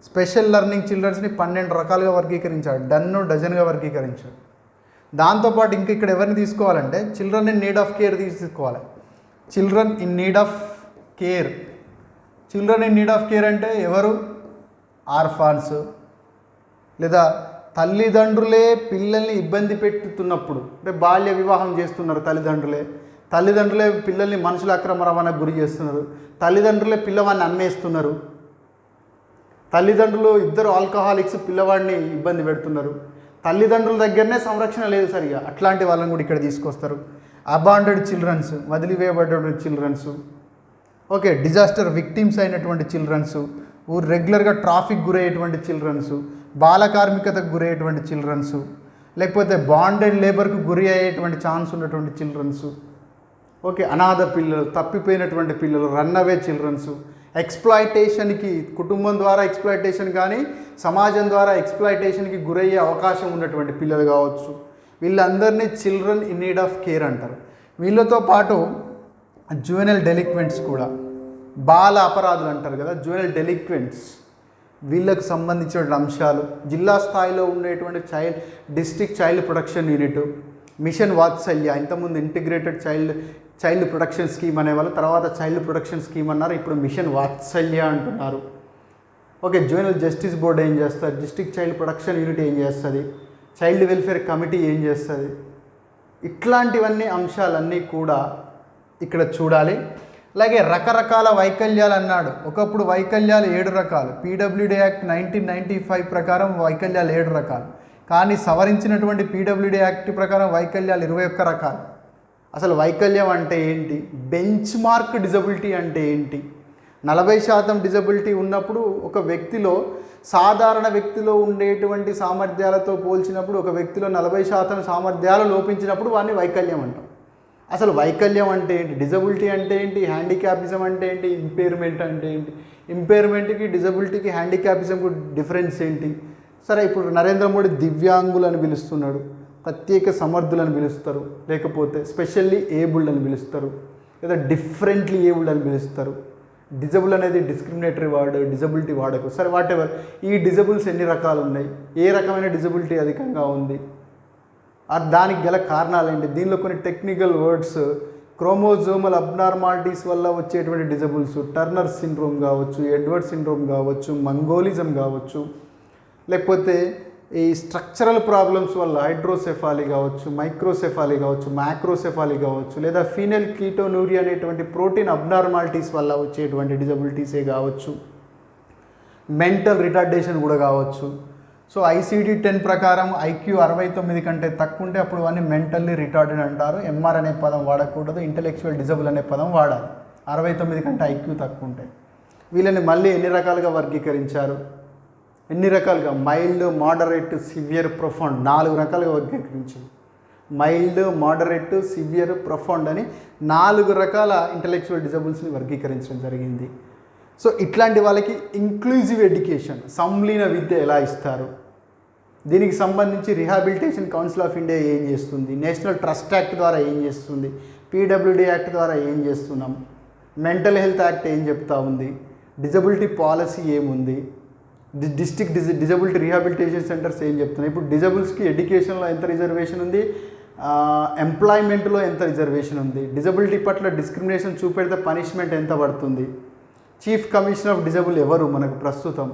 స్పెషల్ లెర్నింగ్ చిల్డ్రన్స్ని 12 రకాలుగా వర్గీకరించాడు, డజన్గా వర్గీకరించాడు. దాంతోపాటు ఇంక ఇక్కడ ఎవరిని తీసుకోవాలంటే children in need of care తీసుకోవాలి. Children in need of care అంటే ఎవరు? ఆర్ఫాన్స్, లేదా తల్లిదండ్రులే పిల్లల్ని ఇబ్బంది పెట్టుతున్నప్పుడు, అంటే బాల్య వివాహం చేస్తున్నారు తల్లిదండ్రులే పిల్లల్ని మనుషుల అక్రమ రవాణాకు గురి చేస్తున్నారు, తల్లిదండ్రులే పిల్లవాడిని అమ్మేస్తున్నారు, తల్లిదండ్రులు ఇద్దరు ఆల్కహాలిక్స్ పిల్లవాడిని ఇబ్బంది పెడుతున్నారు, తల్లిదండ్రుల దగ్గరనే సంరక్షణ లేదు సరిగా, అట్లాంటి వాళ్ళని కూడా ఇక్కడ తీసుకొస్తారు. అబాండెడ్ చిల్డ్రన్స్, వదిలివేయబడ్డ చిల్డ్రన్స్, ఓకే, డిజాస్టర్ విక్టిమ్స్ అయినటువంటి చిల్డ్రన్స్, రెగ్యులర్గా ట్రాఫిక్ గురయ్యేటువంటి చిల్డ్రన్స్, బాల కార్మికతకు గురయ్యేటువంటి చిల్డ్రన్స్, లేకపోతే బాండెడ్ లేబర్కు గురి అయ్యేటువంటి ఛాన్స్ ఉన్నటువంటి చిల్డ్రన్స్, ఓకే, అనాథ పిల్లలు, తప్పిపోయినటువంటి పిల్లలు, రన్అవే చిల్డ్రన్స్, ఎక్స్ప్లాయిటేషన్కి, కుటుంబం ద్వారా ఎక్స్ప్లాయిటేషన్ కానీ సమాజం ద్వారా ఎక్స్ప్లాయిటేషన్కి గురయ్యే అవకాశం ఉన్నటువంటి పిల్లలు కావచ్చు. వీళ్ళందరినీ children in need of care అంటారు. వీళ్ళతో పాటు జువెనైల్ డెలిక్వెంట్స్ కూడా, బాల అపరాధులు అంటారు కదా, జువెనైల్ డెలిక్వెంట్స్, వీళ్ళకు సంబంధించిన అంశాలు, జిల్లా స్థాయిలో ఉండేటువంటి district child protection unit, mission Vatsalya, ఇంతకుముందు ఇంటిగ్రేటెడ్ చైల్డ్ ప్రొటెక్షన్ స్కీమ్ అనేవాళ్ళు, తర్వాత చైల్డ్ ప్రొటెక్షన్ స్కీమ్ అన్నారు, ఇప్పుడు మిషన్ వాత్సల్య అంటున్నారు. ఓకే, జువెనల్ జస్టిస్ బోర్డ్ ఏం చేస్తారు, డిస్ట్రిక్ట్ చైల్డ్ ప్రొటెక్షన్ యూనిట్ ఏం చేస్తుంది, చైల్డ్ వెల్ఫేర్ కమిటీ ఏం చేస్తుంది, ఇట్లాంటివన్నీ అంశాలన్నీ కూడా ఇక్కడ చూడాలి. అలాగే రకరకాల వైకల్యాలు అన్నాడు. ఒకప్పుడు వైకల్యాలు 7 రకాలు, పీడబ్ల్యూడీ యాక్ట్ 1995 ప్రకారం వైకల్యాలు 7 రకాలు, కానీ సవరించినటువంటి పీడబ్ల్యూడీ యాక్ట్ ప్రకారం వైకల్యాలు 21 రకాలు. అసలు వైకల్యం అంటే ఏంటి, బెంచ్ మార్క్ డిజబిలిటీ అంటే ఏంటి, 40% డిజబిలిటీ ఉన్నప్పుడు ఒక వ్యక్తిలో సాధారణ వ్యక్తిలో ఉండేటువంటి సామర్థ్యాలతో పోల్చినప్పుడు ఒక వ్యక్తిలో 40% సామర్థ్యాలు లోపించినప్పుడు వాడిని వైకల్యం అంటాం. అసలు వైకల్యం అంటే ఏంటి, డిజబిలిటీ అంటే ఏంటి, హ్యాండిక్యాపిజం అంటే ఏంటి, ఇంపేర్మెంట్ అంటే ఏంటి, ఇంపేర్మెంట్కి డిజబిలిటీకి హ్యాండిక్యాపిజంకు డిఫరెన్స్ ఏంటి. సరే, ఇప్పుడు నరేంద్ర మోడీ దివ్యాంగులు అని పిలుస్తున్నాడు, ప్రత్యేక సమర్థులు అని పిలుస్తారు, లేకపోతే స్పెషల్లీ ఏబుల్డ్ అని పిలుస్తారు, లేదా డిఫరెంట్లీ ఏబుల్డ్ అని పిలుస్తారు. డిజబుల్ అనేది డిస్క్రిమినేటరీ వర్డ్, డిజబిలిటీ వాడకు. సరే, వాట్ ఎవర్, ఈ డిజబుల్స్ ఎన్ని రకాలు ఉన్నాయి, ఏ రకమైన డిజబిలిటీ అధికంగా ఉంది, దానికి గల కారణాలు ఏంటి. దీనిలో కొన్ని టెక్నికల్ వర్డ్స్, క్రోమోజోమల్ అబ్నార్మాలిటీస్ వల్ల వచ్చేటువంటి డిజబుల్స్, టర్నర్ సిండ్రోమ్ కావచ్చు, ఎడ్వర్డ్ సిండ్రోమ్ కావచ్చు, మంగోలిజం కావచ్చు, లేకపోతే ఈ స్ట్రక్చరల్ ప్రాబ్లమ్స్ వల్ల హైడ్రోసెఫాలీ కావచ్చు, మైక్రోసెఫాలీ కావచ్చు, మ్యాక్రోసెఫాలీ కావచ్చు, లేదా ఫీనల్ కీటోనూరియా అనేటువంటి ప్రోటీన్ అబ్నార్మాలిటీస్ వల్ల వచ్చేటువంటి డిజబిలిటీసే కావచ్చు, మెంటల్ రిటార్డేషన్ కూడా కావచ్చు. సో ICD-10 ప్రకారం IQ 69 కంటే తక్కువ ఉంటే అప్పుడు వాడిని మెంటల్లీ రిటార్డెడ్ అంటారు. MR అనే పదం వాడకూడదు, ఇంటలెక్చువల్ డిజబుల్ అనే పదం వాడాలి. 69 కంటే IQ తక్కువ ఉంటాయి. వీళ్ళని మళ్ళీ ఎన్ని రకాలుగా వర్గీకరించారు, ఎన్ని రకాలుగా, మైల్డ్, మోడరేట్, సివియర్, ప్రొఫౌండ్, 4 రకాలుగా వర్గీకరించారు. మైల్డ్, మోడరేట్, సివియర్, ప్రొఫౌండ్ అని 4 రకాల ఇంటలెక్చువల్ డిజబుల్స్ని వర్గీకరించడం జరిగింది. సో ఇట్లాంటి వాళ్ళకి ఇంక్లూజివ్ ఎడ్యుకేషన్, సంలీన విద్య ఎలా ఇస్తారు, దీనికి సంబంధించి రిహాబిలిటేషన్ కౌన్సిల్ ఆఫ్ ఇండియా ఏం చేస్తుంది, నేషనల్ ట్రస్ట్ యాక్ట్ ద్వారా ఏం చేస్తుంది, పీడబ్ల్యూడీ యాక్ట్ ద్వారా ఏం చేస్తున్నాం, మెంటల్ హెల్త్ యాక్ట్ ఏం చెప్తా ఉంది, డిజబిలిటీ పాలసీ ఏముంది, డిస్ట్రిక్ట్ డిజబిలిటీ రిహాబిలిటేషన్ సెంటర్స్ ఏం చెప్తున్నాయి. ఇప్పుడు డిజబుల్స్కి ఎడ్యుకేషన్లో ఎంత రిజర్వేషన్ ఉంది, ఎంప్లాయ్మెంట్లో ఎంత రిజర్వేషన్ ఉంది, డిజబిలిటీ పట్ల డిస్క్రిమినేషన్ చూపెడితే పనిష్మెంట్ ఎంత పడుతుంది, చీఫ్ కమిషనర్ ఆఫ్ డిజబుల్ ఎవరు మనకు ప్రస్తుతం,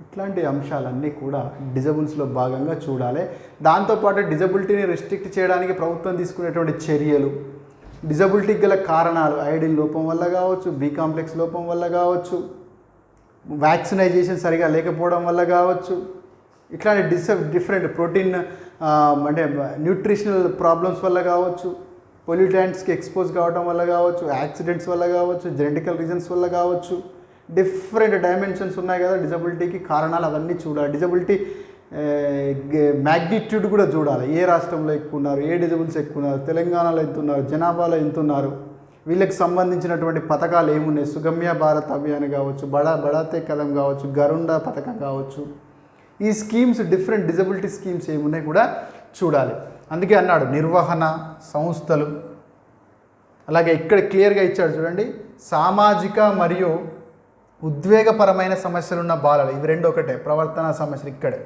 ఇట్లాంటి అంశాలన్నీ కూడా డిజబుల్స్లో భాగంగా చూడాలి. దాంతోపాటు డిజబిలిటీని రెస్ట్రిక్ట్ చేయడానికి ప్రభుత్వం తీసుకునేటువంటి చర్యలు, డిజబిలిటీకి గల కారణాలు, ఐడిన్ లోపం వల్ల కావచ్చు, బి కాంప్లెక్స్ లోపం వల్ల కావచ్చు, వ్యాక్సినైజేషన్ సరిగా లేకపోవడం వల్ల కావచ్చు, ఇట్లాంటి డిఫరెంట్ ప్రోటీన్ అంటే న్యూట్రిషనల్ ప్రాబ్లమ్స్ వల్ల కావచ్చు, పొల్యూటెంట్స్కి ఎక్స్పోజ్ కావడం వల్ల కావచ్చు, యాక్సిడెంట్స్ వల్ల కావచ్చు, జెనెటికల్ రీజన్స్ వల్ల కావచ్చు, డిఫరెంట్ డైమెన్షన్స్ ఉన్నాయి కదా డిజబిలిటీకి కారణాలు, అవన్నీ చూడాలి. డిజబిలిటీ మ్యాగ్నిట్యూడ్ కూడా చూడాలి, ఏ రాష్ట్రంలో ఎక్కువ ఉన్నారు, ఏ డిజబుల్స్ ఎక్కువ ఉన్నారు, తెలంగాణలో ఎంత ఉన్నారు, జనాభాలో ఎంత ఉన్నారు, వీళ్ళకి సంబంధించినటువంటి పథకాలు ఏమున్నాయి, సుగమ్య భారత్ అభియాన్ కావచ్చు, బడాతే కదం కావచ్చు, గరుండా పథకం కావచ్చు, ఈ స్కీమ్స్ డిఫరెంట్ డిజబిలిటీ స్కీమ్స్ ఏమున్నాయి కూడా చూడాలి. అందుకే అన్నాడు నిర్వహణ సంస్థలు. అలాగే ఇక్కడ క్లియర్గా ఇచ్చాడు చూడండి, సామాజిక మరియు ఉద్వేగపరమైన సమస్యలున్న బాలలు, ఇవి 2 ఒకటే, ప్రవర్తన సమస్యలు ఇక్కడే,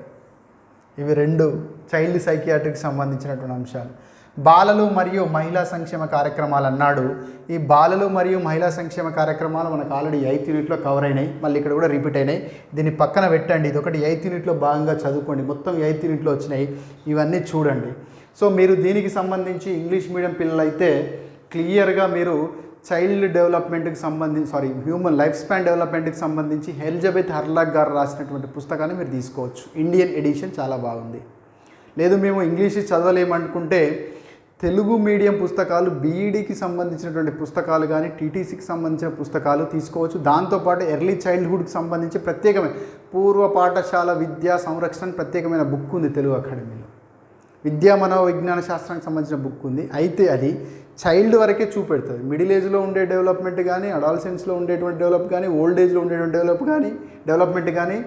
ఇవి 2 చైల్డ్ సైకియాట్రిక్ సంబంధించినటువంటి అంశాలు. బాలలు మరియు మహిళా సంక్షేమ కార్యక్రమాలు అన్నాడు. ఈ బాలలు మరియు మహిళా సంక్షేమ కార్యక్రమాలు మనకు ఆల్రెడీ 8th యూనిట్లో కవర్ అయినాయి, మళ్ళీ ఇక్కడ కూడా రిపీట్ అయినాయి. దీన్ని పక్కన పెట్టండి, ఇది ఒకటి 8th యూనిట్లో భాగంగా చదువుకోండి, మొత్తం 8th యూనిట్లో వచ్చినాయి, ఇవన్నీ చూడండి. సో మీరు దీనికి సంబంధించి ఇంగ్లీష్ మీడియం పిల్లలైతే క్లియర్గా మీరు చైల్డ్ డెవలప్మెంట్కి సంబంధించి హ్యూమన్ లైఫ్ స్పాన్ డెవలప్మెంట్కి సంబంధించి ఎలిజబెత్ హర్లాగ్ గారు రాసినటువంటి పుస్తకాన్ని మీరు తీసుకోవచ్చు. ఇండియన్ ఎడిషన్ చాలా బాగుంది. లేదు మేము ఇంగ్లీష్ చదవలేమనుకుంటే తెలుగు మీడియం పుస్తకాలు, బీఈడీకి సంబంధించినటువంటి పుస్తకాలు కానీ, టీటీసీకి సంబంధించిన పుస్తకాలు తీసుకోవచ్చు. దాంతోపాటు ఎర్లీ చైల్డ్హుడ్కి సంబంధించి ప్రత్యేకమైన పూర్వ పాఠశాల విద్యా సంరక్షణ ప్రత్యేకమైన బుక్ ఉంది తెలుగు అకాడమీలో. విద్యా మనోవిజ్ఞాన శాస్త్రానికి సంబంధించిన బుక్ ఉంది. అయితే అది చైల్డ్ వరకే చూపెడుతుంది. మిడిల్ ఏజ్లో ఉండే డెవలప్మెంట్ కానీ, అడాలసెన్స్లో ఉండేటువంటి డెవలప్ కానీ, ఓల్డ్ ఏజ్లో ఉండేటువంటి డెవలప్మెంట్ కానీ,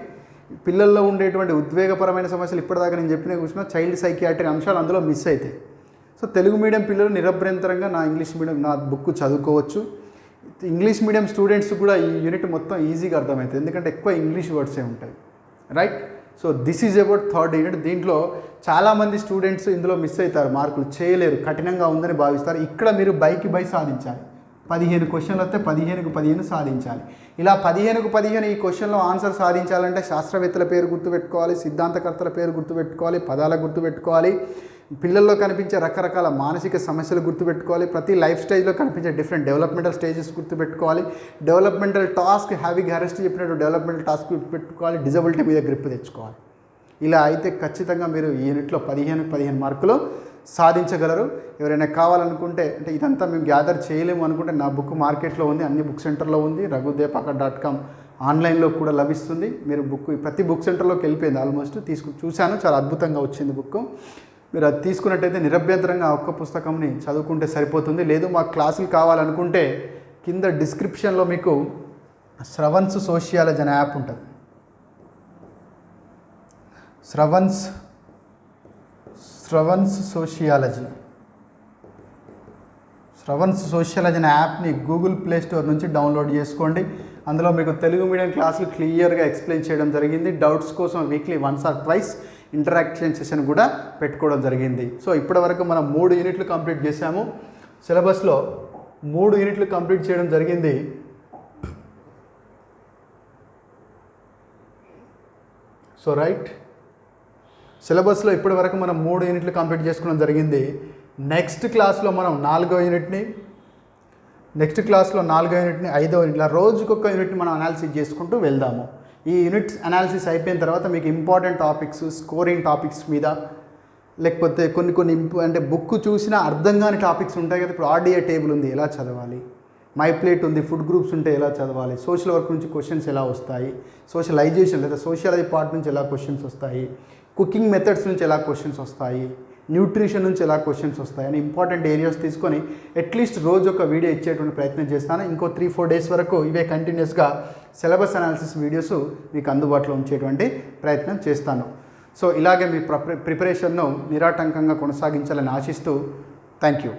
పిల్లల్లో ఉండేటువంటి ఉద్వేగపరమైన సమస్యలు ఇప్పటిదాకా నేను చెప్పిన కూర్చున్న చైల్డ్ సైకియాట్రిక్ అంశాలు అందులో మిస్ అవుతాయి. సో తెలుగు మీడియం పిల్లలు నిరభ్యంతరంగా నా బుక్ చదువుకోవచ్చు. ఇంగ్లీష్ మీడియం స్టూడెంట్స్ కూడా ఈ యూనిట్ మొత్తం ఈజీగా అర్థమవుతుంది, ఎందుకంటే ఎక్కువ ఇంగ్లీష్ వర్డ్సే ఉంటాయి. Right, so this is about third unit. దీంట్లో చాలామంది స్టూడెంట్స్ ఇందులో మిస్ అవుతారు, మార్కులు చేయలేరు, కఠినంగా ఉందని భావిస్తారు. ఇక్కడ మీరు బైకి బై సాధించాలి. 15 క్వశ్చన్లు వస్తే 15కు 15 సాధించాలి. ఇలా 15కు 15 ఈ క్వశ్చన్లో ఆన్సర్ సాధించాలంటే శాస్త్రవేత్తల పేరు గుర్తుపెట్టుకోవాలి, సిద్ధాంతకర్తల పేరు గుర్తుపెట్టుకోవాలి, పదాల గుర్తుపెట్టుకోవాలి, పిల్లల్లో కనిపించే రకరకాల మానసిక సమస్యలు గుర్తుపెట్టుకోవాలి, ప్రతి లైఫ్ స్టేజ్లో కనిపించే డిఫరెంట్ డెవలప్మెంటల్ స్టేజెస్ గుర్తుపెట్టుకోవాలి, డెవలప్మెంటల్ టాస్క్ హ్యావింగ్ అరెస్ట్ చెప్పినట్టు డెవలప్మెంటల్ టాస్క్ గుర్తుపెట్టుకోవాలి, డిజబిలిటీ మీద గ్రిప్ తెచ్చుకోవాలి. ఇలా అయితే ఖచ్చితంగా మీరు ఈ యూనిట్లో 15 మార్కులు సాధించగలరు. ఎవరైనా కావాలనుకుంటే, అంటే ఇదంతా మేము గ్యాదర్ చేయలేము అనుకుంటే నా బుక్ మార్కెట్లో ఉంది, అన్ని బుక్ సెంటర్లో ఉంది, raghudeepakar.com ఆన్లైన్లో కూడా లభిస్తుంది. మీరు బుక్ ప్రతి బుక్ సెంటర్లోకి వెళ్ళిపోయింది ఆల్మోస్ట్, చూశాను, చాలా అద్భుతంగా వచ్చింది బుక్. మీరు అది తీసుకున్నట్టయితే నిరభ్యంతరంగా ఒక్క పుస్తకంని చదువుకుంటే సరిపోతుంది. లేదు మాకు క్లాసులు కావాలనుకుంటే కింద డిస్క్రిప్షన్లో మీకు శ్రవణ్స్ సోషియాలజీ అనే యాప్ ఉంటుంది. శ్రవణ్స్ సోషియాలజీ అనే యాప్ని గూగుల్ ప్లే స్టోర్ నుంచి డౌన్లోడ్ చేసుకోండి. అందులో మీకు తెలుగు మీడియం క్లాసులు క్లియర్గా ఎక్స్ప్లెయిన్ చేయడం జరిగింది. డౌట్స్ కోసం వీక్లీ 1 or 2 ఇంటరాక్షన్ సెషన్ కూడా పెట్టుకోవడం జరిగింది. సో ఇప్పటివరకు మనం 3 యూనిట్లు కంప్లీట్ చేశాము. సిలబస్లో 3 యూనిట్లు కంప్లీట్ చేయడం జరిగింది. సో రైట్, సిలబస్లో ఇప్పటివరకు మనం 3 యూనిట్లు కంప్లీట్ చేసుకోవడం జరిగింది. నెక్స్ట్ క్లాస్లో మనం 4వ యూనిట్ని, 5వ యూనిట్, ఇలా రోజుకొక యూనిట్ని మనం అనాలిసిస్ చేసుకుంటూ వెళ్దాము. ఈ యూనిట్స్ అనాలిసిస్ అయిపోయిన తర్వాత మీకు ఇంపార్టెంట్ టాపిక్స్, స్కోరింగ్ టాపిక్స్ మీద, లేకపోతే కొన్ని అంటే బుక్ చూసినా అర్థం కాని టాపిక్స్ ఉంటాయి కదా. ఇప్పుడు ఆర్డీఏ టేబుల్ ఉంది, ఎలా చదవాలి, మై ప్లేట్ ఉంది, ఫుడ్ గ్రూప్స్ ఉంటే ఎలా చదవాలి, సోషల్ వర్క్ నుంచి క్వశ్చన్స్ ఎలా వస్తాయి, సోషలైజేషన్ లేదా సోషియాలజీ పార్ట్ నుంచి ఎలా క్వశ్చన్స్ వస్తాయి, కుకింగ్ మెథడ్స్ నుంచి ఎలా క్వశ్చన్స్ వస్తాయి, న్యూట్రిషన్ నుంచి ఎలా క్వశ్చన్స్ వస్తాయి అని ఇంపార్టెంట్ ఏరియాస్ తీసుకొని అట్లీస్ట్ రోజు ఒక వీడియో ఇచ్చేటువంటి ప్రయత్నం చేస్తాను. ఇంకో 3-4 డేస్ వరకు ఇవే కంటిన్యూస్గా సిలబస్ అనాలిసిస్ వీడియోస్ మీకు అందుబాటులో ఉంచేటువంటి ప్రయత్నం చేస్తాను. సో ఇలాగే మీ ప్రిపరేషన్ను నిరాటంకంగా కొనసాగించాలని ఆశిస్తూ థ్యాంక్ యూ.